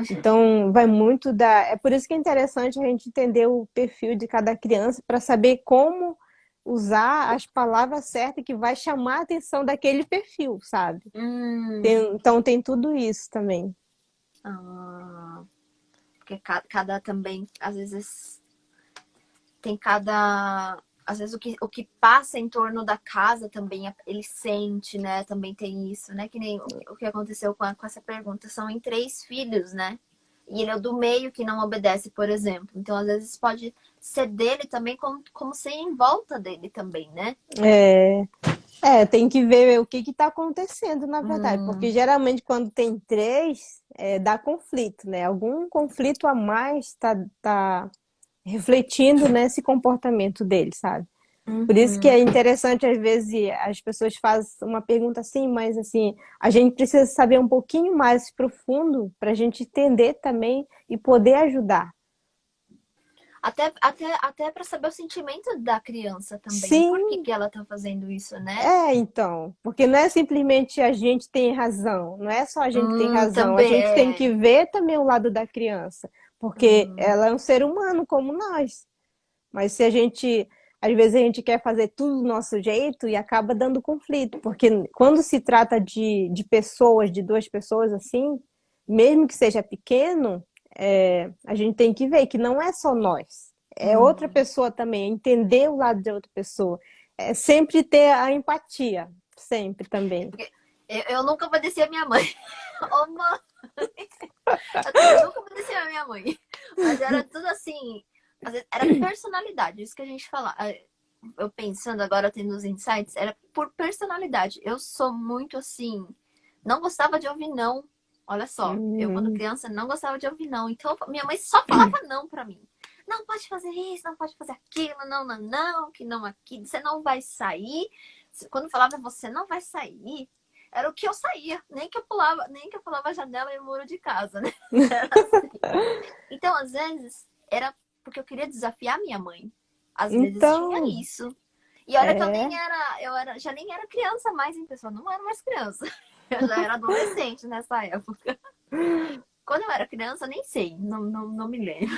Então, vai muito da. É por isso que é interessante a gente entender o perfil de cada criança para saber como usar as palavras certas que vai chamar a atenção daquele perfil, sabe? hum, Então, tem tudo isso também. ah, porque cada também, às vezes, tem cada. Às vezes o que passa em torno da casa também ele sente, né? Também tem isso, né? Que nem o que aconteceu com essa pergunta. São em 3 filhos, né? E ele é o do meio que não obedece, por exemplo. Então, às vezes, pode ser dele também, como ser em volta dele também, né? É, tem que ver o que está acontecendo, na verdade, porque Hum, geralmente quando tem três, dá conflito, né? Algum conflito a mais está refletindo nesse comportamento dele, sabe? Por isso que uhum. é interessante, às vezes, as pessoas fazem uma pergunta assim, mas assim, a gente precisa saber um pouquinho mais profundo para a gente entender também e poder ajudar. Até para saber o sentimento da criança também. O porquê Sim, que ela tá fazendo isso, né? então, porque não é simplesmente a gente tem razão, não é só a gente que tem razão, a Também gente tem que é. ver também o lado da criança, porque Hum, ela é um ser humano como nós. Mas se a gente às vezes a gente quer fazer tudo do nosso jeito e acaba dando conflito, porque quando se trata de pessoas, de duas pessoas assim, mesmo que seja pequeno, a gente tem que ver que não é só nós, é outra Uhum. pessoa também, entender o lado de outra pessoa, é sempre ter a empatia, sempre também. Porque eu nunca obedeci a minha mãe. Ô, mãe, eu também nunca obedeci a minha mãe. Mas era tudo assim, às vezes, era personalidade, isso que a gente fala. Eu pensando agora, tendo os insights, era por personalidade. Eu sou muito assim, não gostava de ouvir não. Olha só, eu quando Hum, criança não gostava de ouvir não. Então minha mãe só falava não pra mim. Não pode fazer isso, não pode fazer aquilo, não, não, não, que não aqui, você não vai sair. Quando falava você não vai sair, era o que eu saía, nem que eu pulava, nem que eu pulava a janela e o muro de casa, né? Era assim. Então, às vezes, era porque eu queria desafiar minha mãe. Às vezes tinha então, isso. E olha que é, já nem era criança mais em pessoa, não era mais criança. Eu já era adolescente nessa época. Quando eu era criança, nem sei, não me lembro.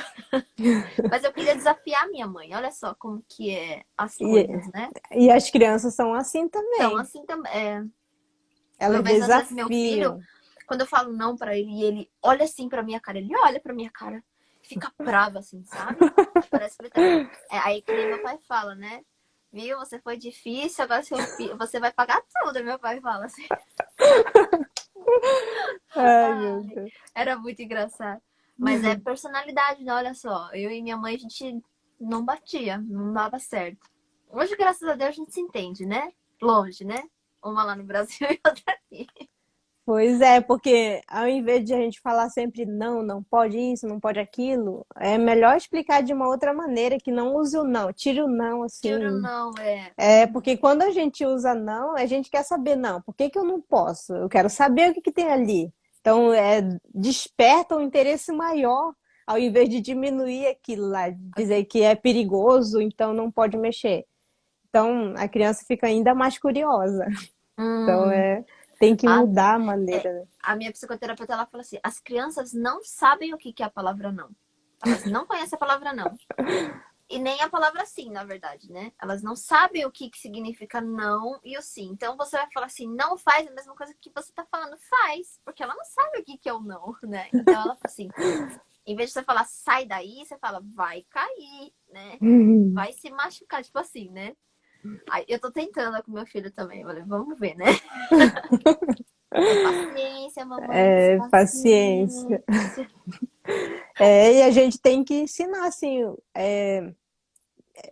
Mas eu queria desafiar minha mãe. Olha só como que é as e, coisas, né? e as crianças são assim Então, também, assim também. Eu elas vejo às vezes meu filho, desafiam. quando eu falo não pra ele, e ele olha assim pra minha cara, ele olha pra minha cara, fica bravo assim, sabe? Parece que ele tá. Aí que nem meu pai fala, né? Viu, você foi difícil, agora seu filho, você vai pagar tudo, meu pai fala assim. Ai, meu Ai, Deus. era muito engraçado. Mas é personalidade, né? Olha só, eu e minha mãe, a gente não batia, não dava certo. Hoje, graças a Deus, a gente se entende, né? Longe, né? Uma lá no Brasil e outra aqui. Pois é, porque ao invés de a gente falar sempre não, não pode isso, não pode aquilo, é melhor explicar de uma outra maneira que não use o não, tire o não Tiro assim. não, é. É, porque quando a gente usa não, a gente quer saber não, por que que eu não posso? Eu quero saber o que que tem ali. Então, desperta um interesse maior, ao invés de diminuir aquilo lá, de dizer que é perigoso, então não pode mexer. Então, a criança fica ainda mais curiosa. Então, Hum, tem que a, mudar a é, maneira, né? a minha psicoterapeuta, ela fala assim, as crianças não sabem o que que é a palavra não. Elas não conhecem a palavra não. E nem a palavra sim, na verdade, né? Elas não sabem o que que significa não e o sim. Então você vai falar assim, não faz a mesma coisa que você tá falando, faz. Porque ela não sabe o que que é o não, né? Então ela fala assim, em vez de você falar sai daí, você fala vai cair, né? Vai se machucar, tipo assim, né? Aí eu tô tentando com meu filho também. Eu falei, vamos ver, né? É paciência, mamãe, Paciência. paciência. E a gente tem que ensinar, assim,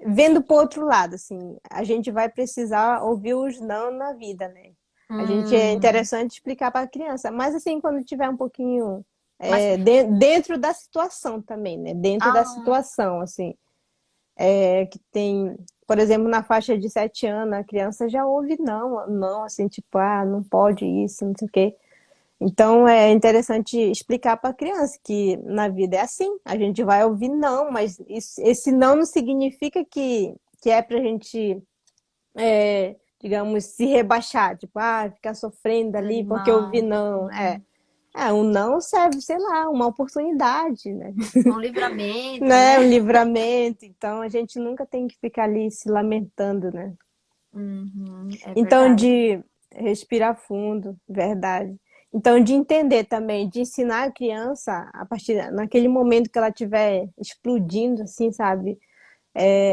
vendo para o outro lado, assim, a gente vai precisar ouvir os não na vida, né? A gente é Hum, interessante explicar para a criança, mas assim, quando tiver um pouquinho mas, dentro da situação também, né? Dentro da ah, situação, assim, que tem, por exemplo, na faixa de 7 anos, a criança já ouve não, não, assim, tipo, não pode isso, não sei o quê. Então é interessante explicar para a criança que na vida é assim, a gente vai ouvir não, mas esse não significa que é para a gente, digamos, se rebaixar, tipo, ficar sofrendo ali porque eu ouvi desanimar. não. Um não serve, sei lá, uma oportunidade, né? Um livramento, Né? Um né? livramento. Então a gente nunca tem que ficar ali se lamentando, né? Uhum, é Então, verdade. de respirar fundo, verdade. Então, de entender também, de ensinar a criança a partir naquele momento que ela estiver explodindo, assim, sabe?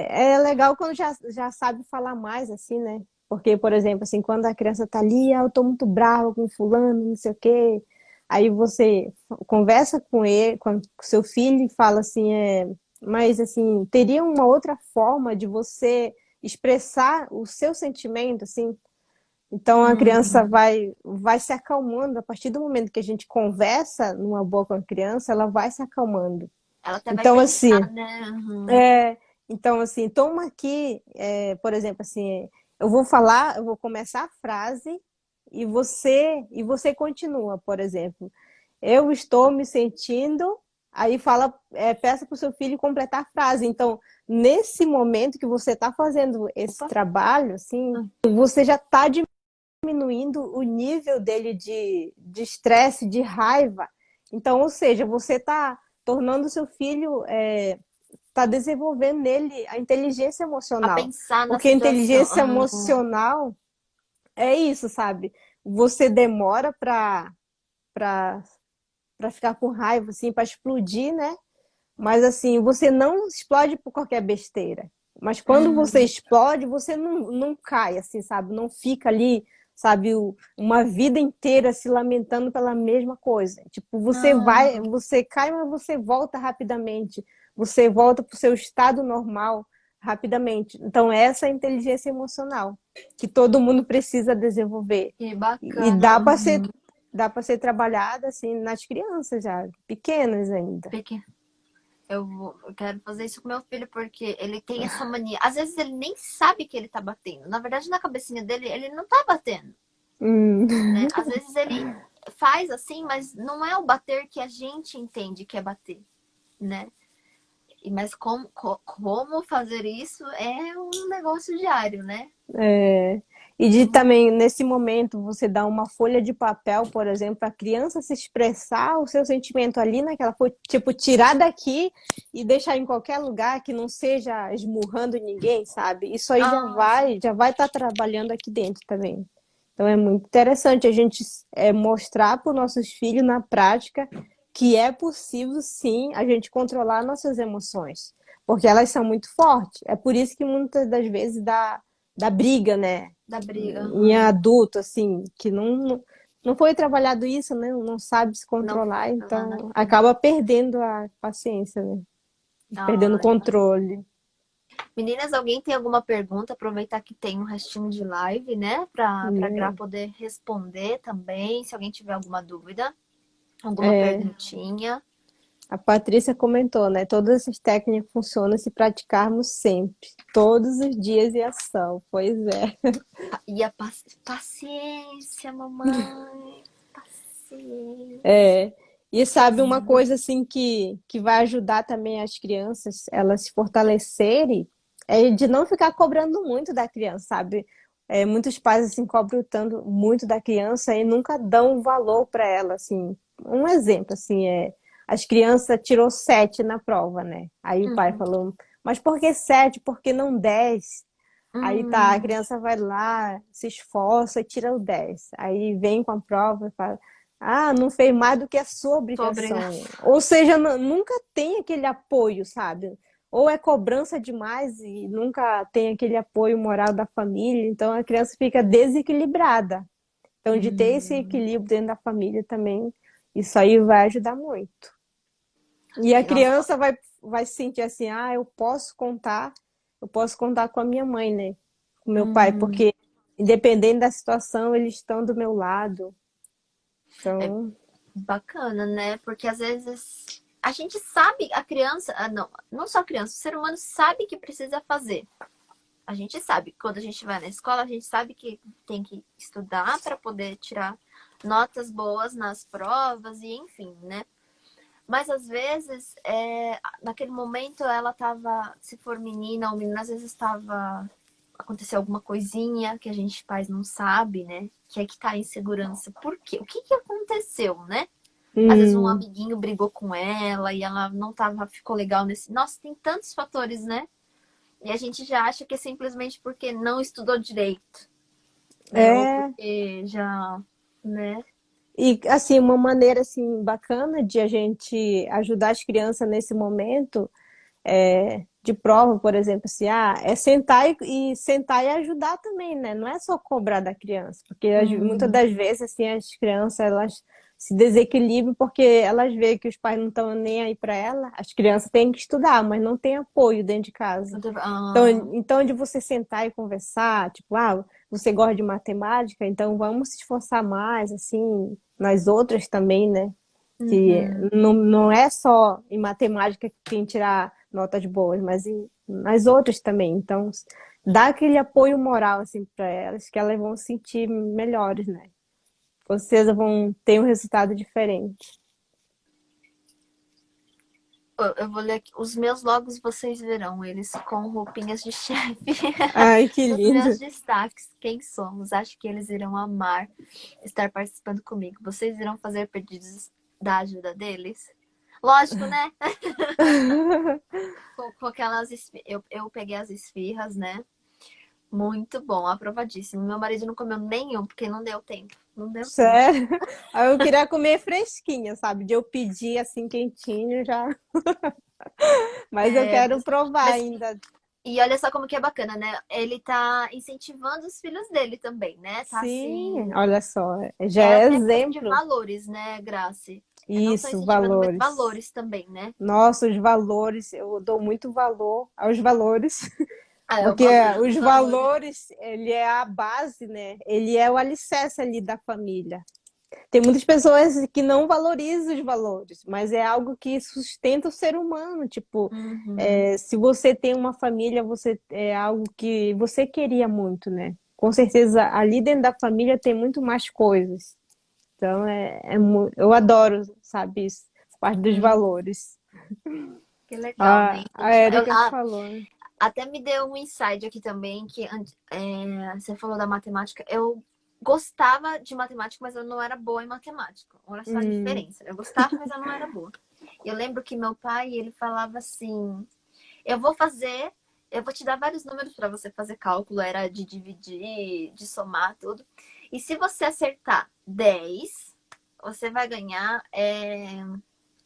É legal quando já sabe falar mais, assim, né? Porque, por exemplo, assim, quando a criança tá ali, eu tô muito brava com fulano, não sei o quê. Aí você conversa com ele, com seu filho e fala assim, mas assim, teria uma outra forma de você expressar o seu sentimento, assim, então a criança Uhum. vai se acalmando. A partir do momento que a gente conversa numa boa com a criança, ela vai se acalmando. Ela até vai Então, pensar, assim, né? Uhum. é, então, assim, toma aqui, por exemplo, assim, eu vou começar a frase e você continua, por exemplo. Eu estou me sentindo, aí fala, peça para o seu filho completar a frase. Então, nesse momento que você está fazendo esse Opa. trabalho, assim, você já está diminuindo o nível dele de estresse, de raiva. Então, ou seja, você está tornando o seu filho está desenvolvendo nele a inteligência A emocional. pensar na Porque a situação. inteligência emocional é isso, sabe? Você demora para para ficar com raiva, assim, para explodir, né? Mas assim, você não explode por qualquer besteira. Mas quando você Hum, explode, você não cai, assim, sabe? Não fica ali, sabe, uma vida inteira se lamentando pela mesma coisa. Tipo, não. você cai, mas você volta rapidamente. Você volta para o seu estado normal rapidamente. Então, essa é a inteligência emocional que todo mundo precisa desenvolver. Que E bacana. dá para ser trabalhada assim nas crianças já, pequenas ainda. Porque eu quero fazer isso com meu filho, porque ele tem essa mania. Às vezes ele nem sabe que ele tá batendo. Na verdade, na cabecinha dele, ele não tá batendo, Hum. né? Às vezes ele faz assim, mas não é o bater que a gente entende que é bater, né? Mas como fazer isso é um negócio diário, né? É, e de também, nesse momento, você dá uma folha de papel, por exemplo, para a criança se expressar o seu sentimento ali naquela folha, tipo, tirar daqui e deixar em qualquer lugar que não seja esmurrando ninguém, sabe? Isso aí Ah, sim. já vai estar trabalhando aqui dentro também. Então é muito interessante a gente mostrar para os nossos filhos na prática que é possível sim a gente controlar nossas emoções, porque elas são muito fortes. É por isso que muitas das vezes dá briga, né? Da briga. Em adulto, assim, que não foi trabalhado isso, né? Não sabe se Não controlar, foi lá, né? então acaba perdendo a paciência, né? Perdendo o Ai, controle. meninas, alguém tem alguma pergunta? Aproveitar que tem um restinho de live, né? Pra Gra Né? poder responder também. Se alguém tiver alguma dúvida, alguma É, perguntinha. a Patrícia comentou, né? Todas essas técnicas funcionam se praticarmos sempre, todos os dias em ação. Pois é. E a paciência, mamãe. Paciência. É. E sabe uma coisa assim que vai ajudar também as crianças elas se fortalecerem é de não ficar cobrando muito da criança, sabe? Muitos pais assim cobram tanto muito da criança e nunca dão valor para ela, assim. Um exemplo assim as crianças tirou 7 na prova, né? Aí o pai Uhum. falou, mas por que 7? Por que não 10? Aí tá, a Hum, criança vai lá, se esforça e tira o 10. Aí vem com a prova e fala, ah, não fez mais do que a sua sua obrigação. obrigação. Ou seja, nunca tem aquele apoio, sabe? Ou é cobrança demais e nunca tem aquele apoio moral da família, então a criança fica desequilibrada. Então, de ter esse Hum, equilíbrio dentro da família também, isso aí vai ajudar muito. E a nossa. criança vai se sentir assim, ah, eu posso contar com a minha mãe, né? Com meu pai, Hum, porque independente da situação, eles estão do meu lado. é Então, bacana, né? Porque às vezes a gente sabe, a criança, não só a criança, o ser humano sabe que precisa fazer. A gente sabe, quando a gente vai na escola, a gente sabe que tem que estudar para poder tirar notas boas nas provas e enfim, né? Mas às vezes, naquele momento ela tava, se for menina ou menina, às vezes estava aconteceu alguma coisinha que a gente pais não sabe, né? Que é que tá em segurança. Por quê? O que que aconteceu, né? Às vezes um hum, amiguinho brigou com ela e ela não tava, ficou legal nesse. Nossa, tem tantos fatores, né? E a gente já acha que é simplesmente porque não estudou direito, né? Ou é. porque já, né? E assim, uma maneira assim bacana de a gente ajudar as crianças nesse momento de prova, por exemplo, assim, é sentar e sentar e ajudar também, né? Não é só cobrar da criança, porque muitas Hum, das vezes assim as crianças elas se desequilibram porque elas veem que os pais não estão nem aí para ela. As crianças têm que estudar, mas não tem apoio dentro de casa. ah, Então de você sentar e conversar, tipo, você gosta de matemática, então vamos se esforçar mais, assim, nas outras também, né? Que uhum. não é só em matemática que tem que tirar notas boas, mas nas outras também. Então, dá aquele apoio moral assim para elas, que elas vão se sentir melhores, né? Com certeza vão ter um resultado diferente. Eu vou ler aqui. Os meus logos vocês verão, eles com roupinhas de chefe. Ai, que Nos meus lindo. destaques, quem somos? Acho que eles irão amar estar participando comigo. Vocês irão fazer pedidos da ajuda deles? Lógico, né? Com aquelas eu peguei as esfirras, né? Muito bom, aprovadíssimo. Meu marido não comeu nenhum, porque não deu tempo. Não deu tempo. Sério? Aí eu queria comer fresquinha, sabe? De eu pedir assim quentinho já. Mas eu É, quero provar mas, ainda. e olha só como que é bacana, né? Ele tá incentivando os filhos dele também, né? Tá Sim, assim. olha só, já É é até questão de exemplo. valores, né, Grace? É não só Isso, incentivando, mas valores. valores também, né? Nossa, os valores, eu dou muito valor aos valores, Ah, é o porque valor, os os valores. valores, ele é a base, né? Ele é o alicerce ali da família. Tem muitas pessoas que não valorizam os valores, mas é algo que sustenta o ser humano. Tipo, Uhum. se você tem uma família, você é algo que você queria muito, né? Com certeza, ali dentro da família tem muito mais coisas. Então, eu adoro, sabe, isso, essa parte dos Hum, valores. que legal, né? A Erika falou, né? Até me deu um insight aqui também, que você falou da matemática. Eu gostava de matemática, mas eu não era boa em matemática. Olha só a Hum, diferença. Eu gostava, mas eu não era boa. Eu lembro que meu pai, ele falava assim: eu vou fazer, eu vou te dar vários números para você fazer cálculo, era de dividir, de somar, tudo. E se você acertar 10, você vai ganhar.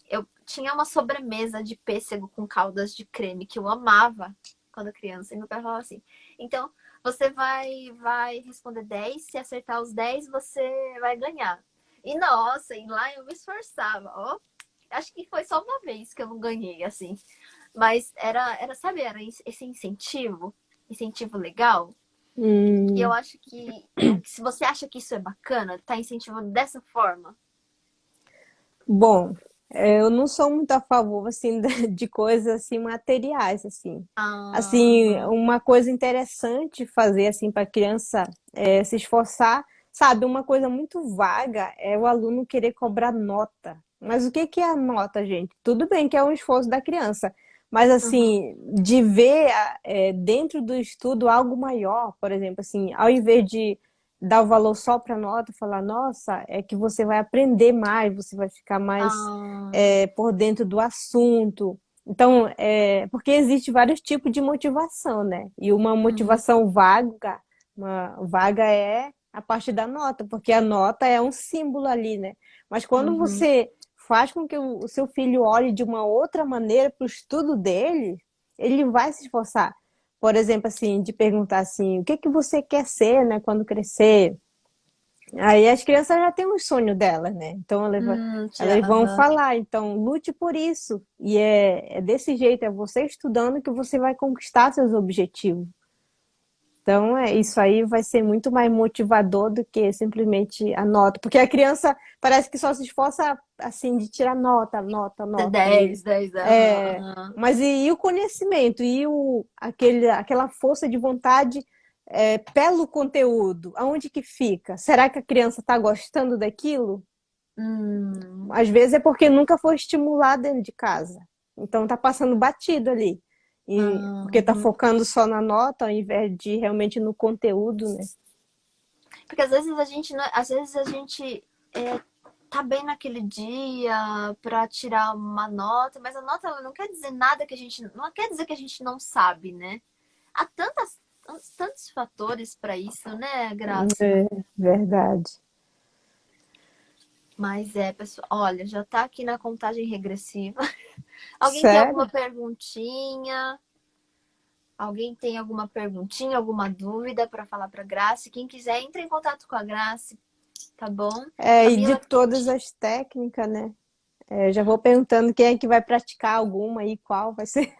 Eu tinha uma sobremesa de pêssego com caldas de creme que eu amava quando criança. E meu pai falava assim: então você vai responder 10, se acertar os 10, você vai ganhar. E nossa, e lá eu me esforçava, ó. Acho que foi só uma vez que eu não ganhei, assim. Mas sabe, era esse incentivo legal. E eu hum. acho que se você acha que isso é bacana, tá incentivando dessa forma. Bom, eu não sou muito a favor, assim, de coisas, assim, materiais, assim. Assim, Aham. uma coisa interessante fazer, assim, para a criança se esforçar, sabe? Uma coisa muito vaga é o aluno querer cobrar nota. Mas o que que é a nota, gente? Tudo bem que é um esforço da criança, mas, Uhum. assim, de ver dentro do estudo algo maior, por exemplo, assim, ao invés de dar o valor só para a nota, falar, nossa, é que você vai aprender mais, você vai ficar mais Ah, por dentro do assunto. Então, porque existe vários tipos de motivação, né? E uma uhum, motivação vaga, uma vaga é a parte da nota, porque a nota é um símbolo ali, né? Mas quando uhum. você faz com que o seu filho olhe de uma outra maneira para o estudo dele, ele vai se esforçar. Por exemplo, assim, de perguntar assim, o que que você quer ser, né, quando crescer? Aí as crianças já têm um sonho delas, né? Então elas vão Aham. falar, então lute por isso. E é desse jeito, é você estudando que você vai conquistar seus objetivos. Então, isso aí vai ser muito mais motivador do que simplesmente a nota. Porque a criança parece que só se esforça assim de tirar nota, nota, nota. 10, aham, É, aham. mas e o conhecimento? E aquela força de vontade pelo conteúdo? Aonde que fica? Será que a criança está gostando daquilo? Hum, Às vezes é porque nunca foi estimulado dentro de casa. Então tá passando batido ali. E, porque tá uhum. focando só na nota ao invés de realmente no conteúdo, né? Porque às vezes a gente, às vezes a gente tá bem naquele dia pra tirar uma nota, mas a nota ela não quer dizer nada que a gente, não quer dizer que a gente não sabe, né? Há tantos fatores pra isso, né, Graça? É verdade. Mas pessoal, olha, já tá aqui na contagem regressiva. Alguém tem alguma Sério? perguntinha? Alguém tem alguma perguntinha, alguma dúvida para falar para Grace? Quem quiser, entre em contato com a Grace, tá bom? E de Camila, todas as técnicas, né? Já vou perguntando quem é que vai praticar alguma e qual vai ser.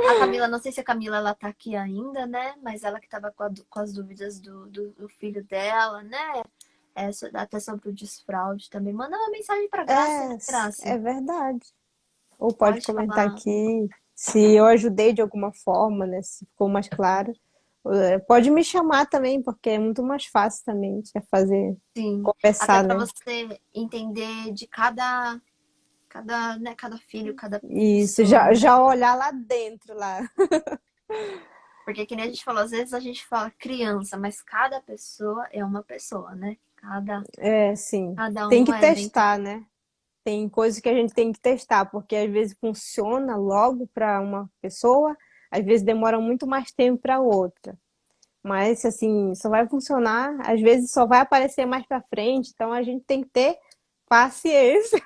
a Camila, não sei se a Camila ela tá aqui ainda, né? Mas ela que estava com as dúvidas do filho dela, né? Até sobre o desfraude também. Manda uma mensagem para Grace, né, É, Grace? é verdade. Ou pode Pode comentar falar. aqui se eu ajudei de alguma forma, né? Se ficou mais claro. Pode me chamar também, porque é muito mais fácil também de fazer, Sim. Até conversar, para né? você entender de cada filho, cada Isso, pessoa, já, né? já olhar lá dentro, lá. Porque que nem a gente falou, às vezes a gente fala criança, mas cada pessoa é uma pessoa, né? É, sim. Cada Tem um que é dentro. testar, né? Tem coisas que a gente tem que testar, porque às vezes funciona logo para uma pessoa, às vezes demora muito mais tempo para outra. Mas assim, só vai funcionar, às vezes só vai aparecer mais para frente, então a gente tem que ter paciência.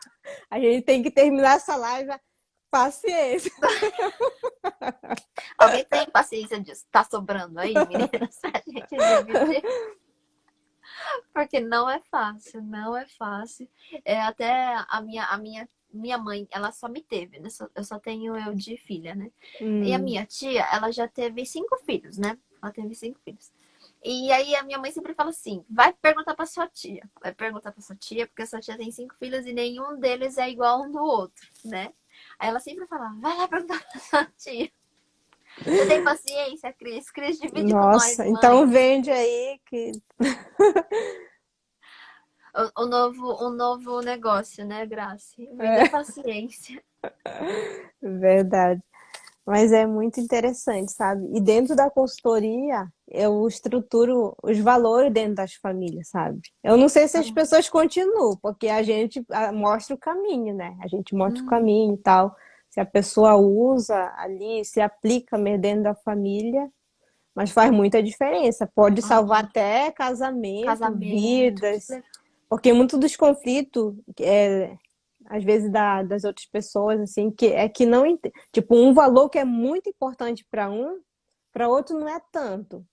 A gente tem que terminar essa live, paciência. Alguém tem paciência disso? Tá sobrando aí, meninas, pra gente dividir? Porque não é fácil, não é fácil. É, até minha mãe, ela só me teve, né? Eu só tenho eu de filha, né? E a Hum, minha tia, ela já teve 5 filhos, né? Ela teve 5 filhos. E aí a minha mãe sempre fala assim: vai perguntar pra sua tia. Vai perguntar pra sua tia, porque a sua tia tem 5 filhos e nenhum deles é igual um do outro, né? Aí ela sempre fala: vai lá perguntar pra sua tia. Você tem paciência, Cris? Cris, divide com nós, nossa, então mães. vende aí que O novo negócio, né, Grace? Vender é paciência. verdade. Mas é muito interessante, sabe? E dentro da consultoria, eu estruturo os valores dentro das famílias, sabe? Eu não sei se as pessoas continuam, porque a gente mostra o caminho, né? A gente mostra o Hum, caminho e tal. Se a pessoa usa ali, se aplica mesmo dentro da família, mas faz muita diferença. Pode salvar aham. até casamento, Casamento. Que vidas, legal. porque muito dos conflitos às vezes das outras pessoas assim que não tipo um valor que é muito importante para outro não é tanto.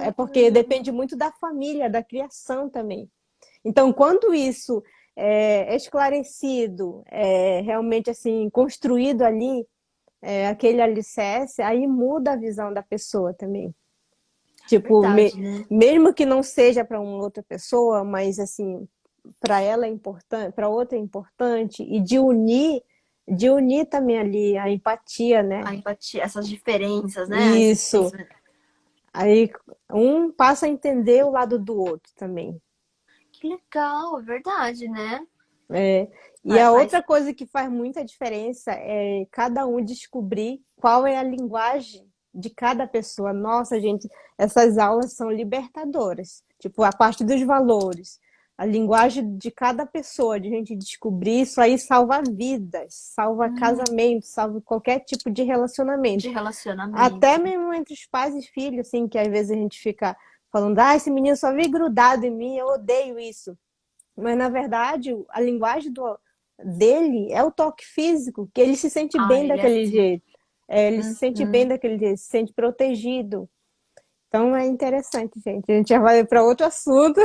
É porque Hum, depende muito da família, da criação também. Então, quando isso é esclarecido, é realmente assim construído ali, aquele alicerce, aí muda a visão da pessoa também. Tipo, verdade, né? mesmo que não seja para uma outra pessoa, mas assim, para ela é importante, para outra é importante, e de unir também ali a empatia, né? A empatia, essas diferenças, né? Esses Isso. pensamentos. Aí um passa a entender o lado do outro também. Que legal, é verdade, né? É. E Faz, a faz. outra coisa que faz muita diferença é cada um descobrir qual é a linguagem de cada pessoa. Nossa, gente, essas aulas são libertadoras. Tipo, a parte dos valores, a linguagem de cada pessoa, de a gente descobrir, isso aí salva vidas, salva Hum, casamento, salva qualquer tipo de relacionamento. de Até relacionamento. mesmo entre os pais e filhos, assim, que às vezes a gente fica falando, ah, esse menino só vive grudado em mim, eu odeio isso. Mas, na verdade, a linguagem dele é o toque físico, que ele se sente Ah, bem ele é daquele assim. jeito. Ele se sente bem Uhum. daquele jeito, se sente protegido. Então é interessante, gente. A gente já vai para outro assunto.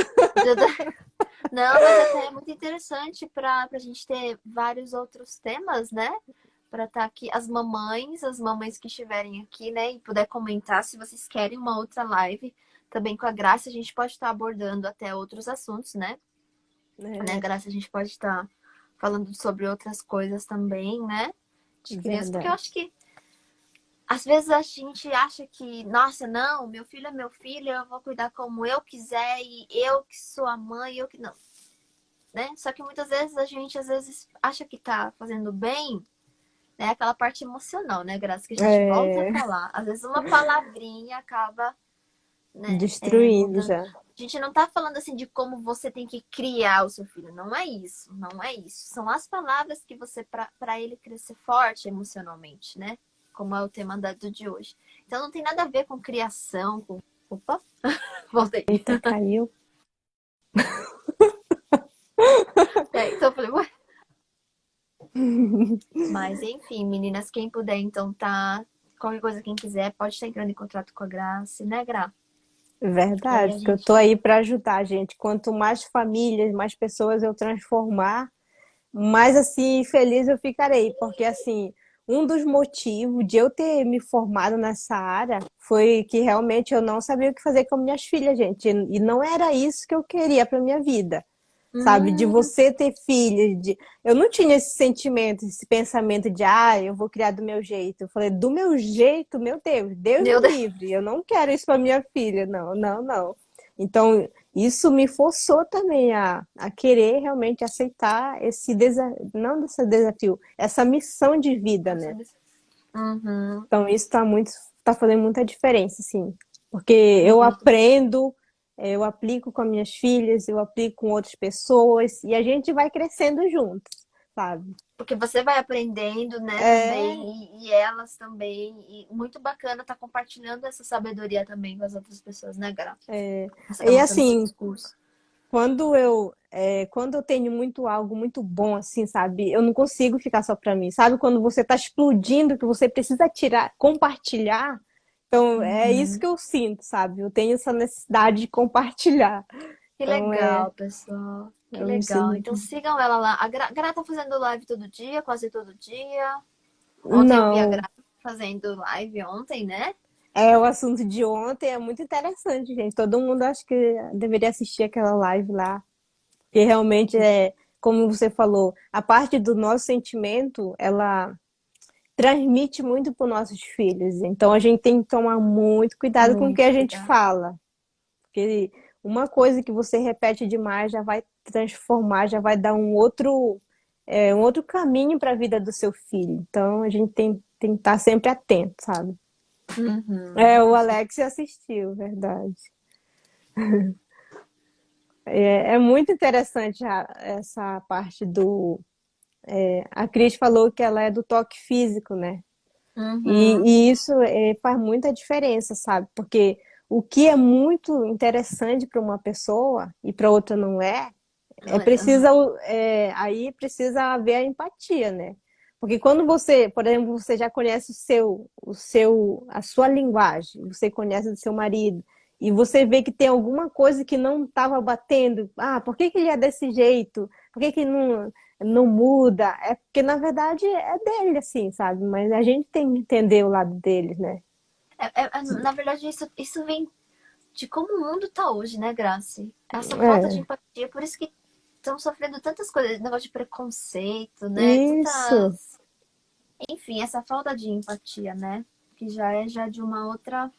Não, mas até é muito interessante para a gente ter vários outros temas, né? Para estar aqui, as mamães que estiverem aqui, né? E puder comentar se vocês querem uma outra live também com a Graça, a gente pode estar abordando até outros assuntos, né, É, Graça? A gente pode estar falando sobre outras coisas também, né? De criança, porque eu verdade. acho que às vezes a gente acha que, nossa, não, meu filho é meu filho, eu vou cuidar como eu quiser e eu que sou a mãe, eu que não, né? Só que muitas vezes a gente às vezes acha que tá fazendo bem, né? Aquela parte emocional, né, Graça, que a gente volta a É, falar. Às vezes uma palavrinha acaba, né, destruindo mudando. já. A gente não tá falando assim de como você tem que criar o seu filho. Não é isso, não é isso. São as palavras que você, para ele crescer forte emocionalmente, né? Como é o tema do de hoje. Então não tem nada a ver com criação, com. Opa, voltei. Eita, caiu. Então eu falei, ué. Mas enfim, meninas, quem puder então tá. Qualquer coisa, quem quiser, pode estar entrando em contato com a Graça, né, Gra? Que aí Verdade, a porque eu tô gente. aí para ajudar, gente. Quanto mais famílias, mais pessoas eu transformar, mais assim feliz eu ficarei, porque assim, um dos motivos de eu ter me formado nessa área foi que realmente eu não sabia o que fazer com minhas filhas, gente, e não era isso que eu queria para minha vida. Sabe, de Hum, você ter filhos, de eu não tinha esse sentimento, esse pensamento de eu vou criar do meu jeito. Eu falei, do meu jeito, meu Deus, Deus meu me Deus. livre. Eu não quero isso para minha filha, não, não, não. Então, isso me forçou também a querer realmente aceitar esse desafio, não esse desafio, essa missão de vida, né? Uhum. Então, isso tá fazendo muita diferença, assim, porque eu aprendo, eu aplico com as minhas filhas, eu aplico com outras pessoas e a gente vai crescendo juntos, sabe? Porque você vai aprendendo, né, É, também, e elas também. E muito bacana estar compartilhando essa sabedoria também com as outras pessoas, né, Gra? Você tá e montando assim, seus cursos. quando eu tenho muito algo muito bom, assim, sabe? Eu não consigo ficar só pra mim. Sabe quando você tá explodindo, que você precisa tirar, compartilhar? Então, é isso Uhum. que eu sinto, sabe? Eu tenho essa necessidade de compartilhar. Que Então, legal, pessoal. Que eu me legal. sinto. Então sigam ela lá. A Gra tá fazendo live todo dia, quase todo dia. Ontem eu vi a Não, Gra fazendo live ontem, né? o assunto de ontem é muito interessante, gente. Todo mundo acho que deveria assistir aquela live lá. Porque realmente como você falou, a parte do nosso sentimento, ela transmite muito para os nossos filhos. Então a gente tem que tomar muito cuidado com o que Muito a gente cuidado. fala. Porque uma coisa que você repete demais já vai transformar, já vai dar um outro caminho para a vida do seu filho. Então a gente tem que estar sempre atento, sabe? Uhum. O Alex assistiu, verdade. É muito interessante essa parte do. A Cris falou que ela é do toque físico, né? Uhum. E isso faz muita diferença, sabe? Porque o que é muito interessante para uma pessoa e para outra não Não é? Uhum. aí precisa haver a empatia, né? Porque quando você, por exemplo, você já conhece a sua linguagem, você conhece do seu marido, e você vê que tem alguma coisa que não estava batendo, por que que ele é desse jeito? Por que que não muda? É porque, na verdade, é dele, assim, sabe? Mas a gente tem que entender o lado deles, né? Na verdade, isso vem de como o mundo tá hoje, né, Grace? Essa falta de É, empatia, por isso que estão sofrendo tantas coisas, negócio de preconceito, né? isso. Tantas. Enfim, essa falta de empatia, né? Que já de uma outra.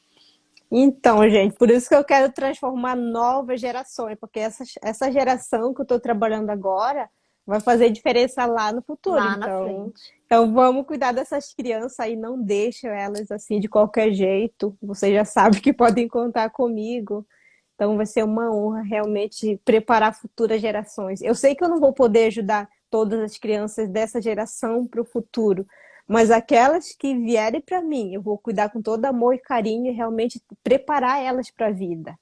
Então, gente, por isso que eu quero transformar novas gerações, porque essa geração que eu estou trabalhando agora vai fazer diferença lá no futuro. Lá na frente. Então vamos cuidar dessas crianças aí, não deixa elas assim de qualquer jeito. Você já sabe que podem contar comigo. Então vai ser uma honra realmente preparar futuras gerações. Eu sei que eu não vou poder ajudar todas as crianças dessa geração para o futuro, mas aquelas que vierem para mim, eu vou cuidar com todo amor e carinho e realmente preparar elas para a vida.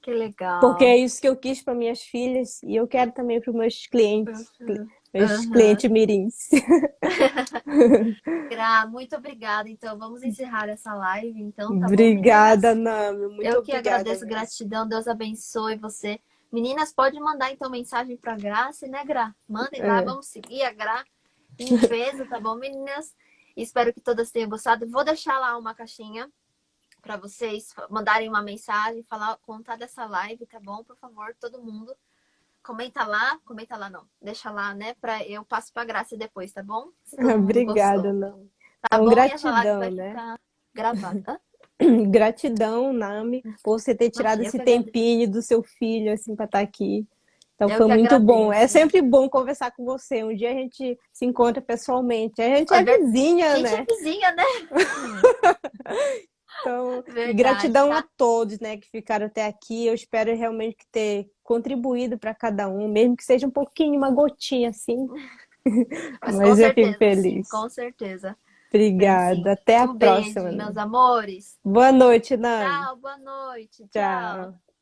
Que Porque é legal. isso que eu quis para minhas filhas e eu quero também para os Uhum. meus Uhum. clientes mirins. Gra, muito obrigada. Então, vamos encerrar essa live, então, tá bom, Obrigada, meninas? Nami. Muito Eu que obrigada agradeço, mesmo. gratidão. Deus abençoe você. Meninas, pode mandar então mensagem para Grace, né, Gra? Mandem lá, É. vamos seguir a Gra em peso, tá bom, meninas? Espero que todas tenham gostado. Vou deixar lá uma caixinha para vocês mandarem uma mensagem, falar, contar dessa live, tá bom? Por favor, todo mundo. Comenta lá não. Deixa lá, né? Eu passo pra Graça depois, tá bom? Se todo mundo Obrigada, gostou. Nami. Tá Então, bom? E essa live gratidão, vai né? ficar gravada. Hã? Gratidão, Nami, por você ter tirado Imagina, eu esse que agradeço. tempinho do seu filho, assim, para estar aqui. Então, Eu foi que muito bom. É agradeço. sempre bom conversar com você. Um dia a gente se encontra pessoalmente. A gente É é ver- vizinha, Gente, é né? vizinha, né? Então, e Verdade, gratidão a tá? todos, né, que ficaram até aqui. Eu espero realmente que ter contribuído para cada um, mesmo que seja um pouquinho, uma gotinha assim, Mas com mas eu fico certeza, sim, feliz. com certeza. Vem sim. Obrigada. Até a Um beijo, próxima, meus Nami. amores. Boa noite, Nami. Tchau, boa noite. Tchau. Tchau.